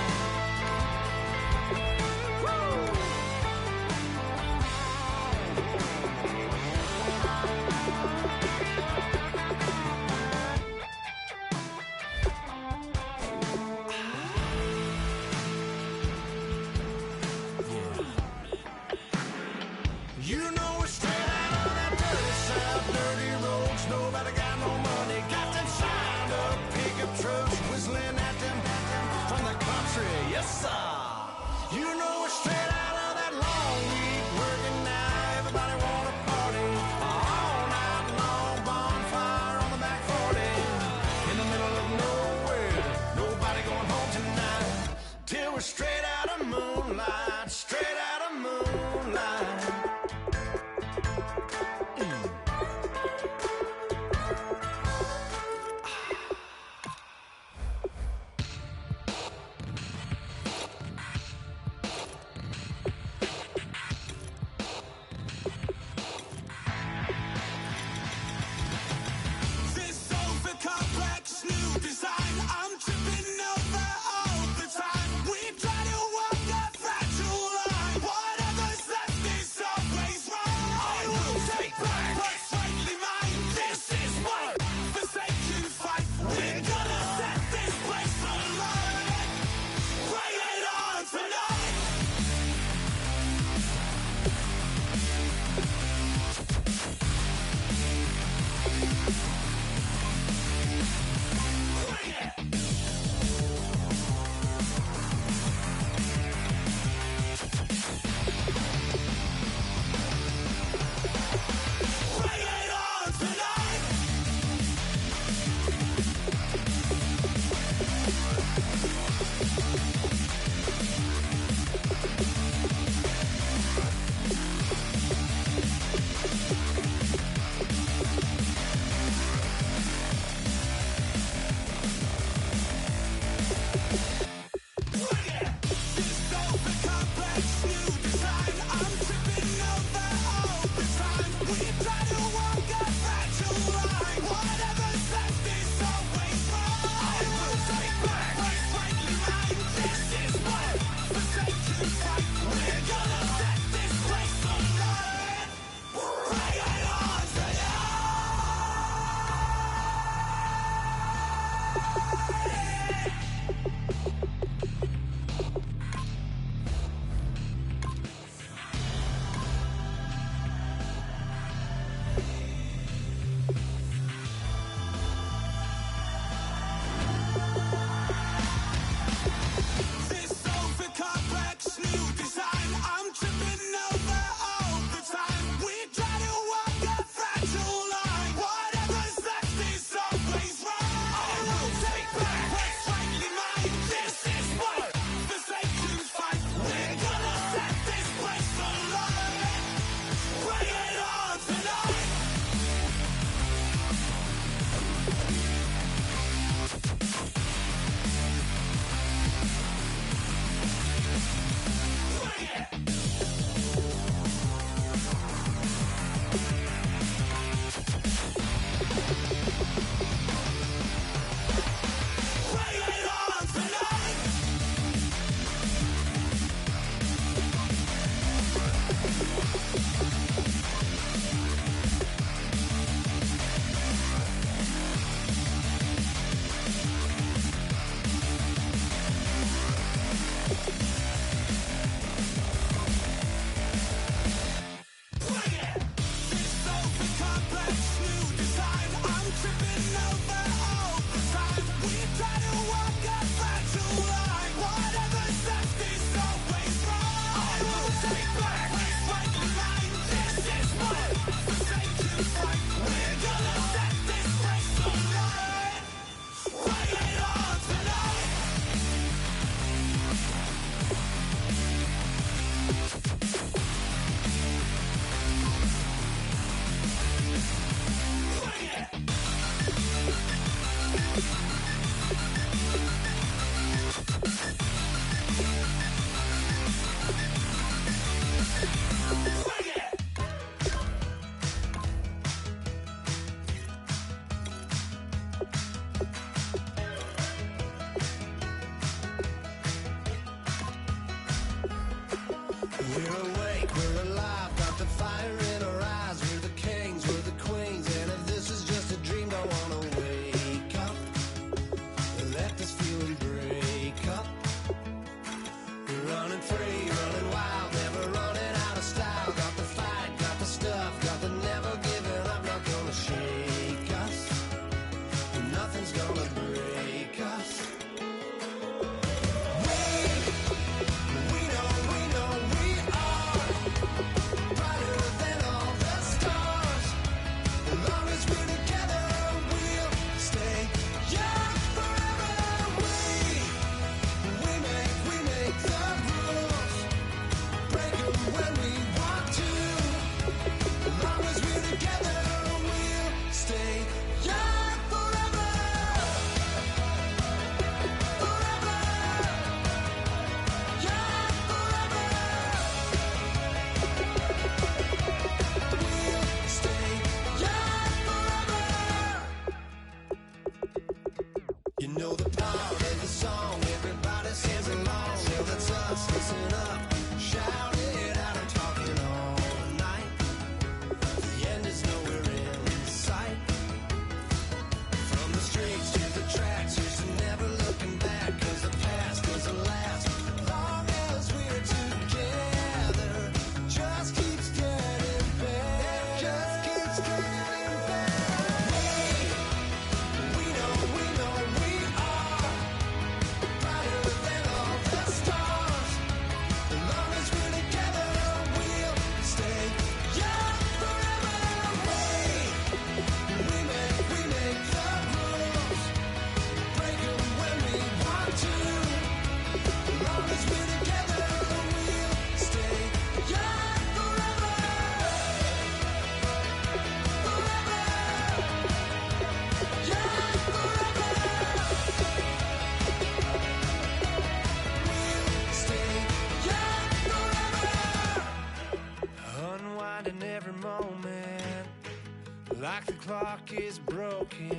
Like the clock is broken,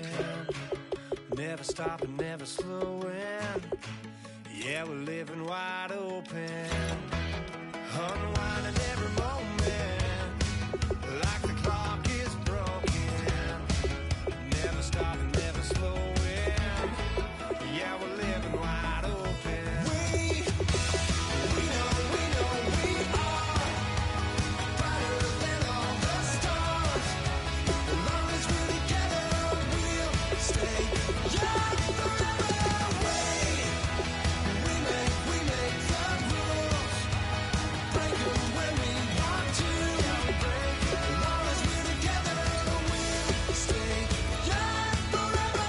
never stopping, never slowing. Yeah, we're living wide open, unwinding every moment. Like the clock is broken, never stopping, never slowing. Yeah, we're living wide open. We know we are brighter than all the stars. As long as we're together, we'll stay young forever. We make the rules, break them when we want to. As long as we're together, we'll stay young forever.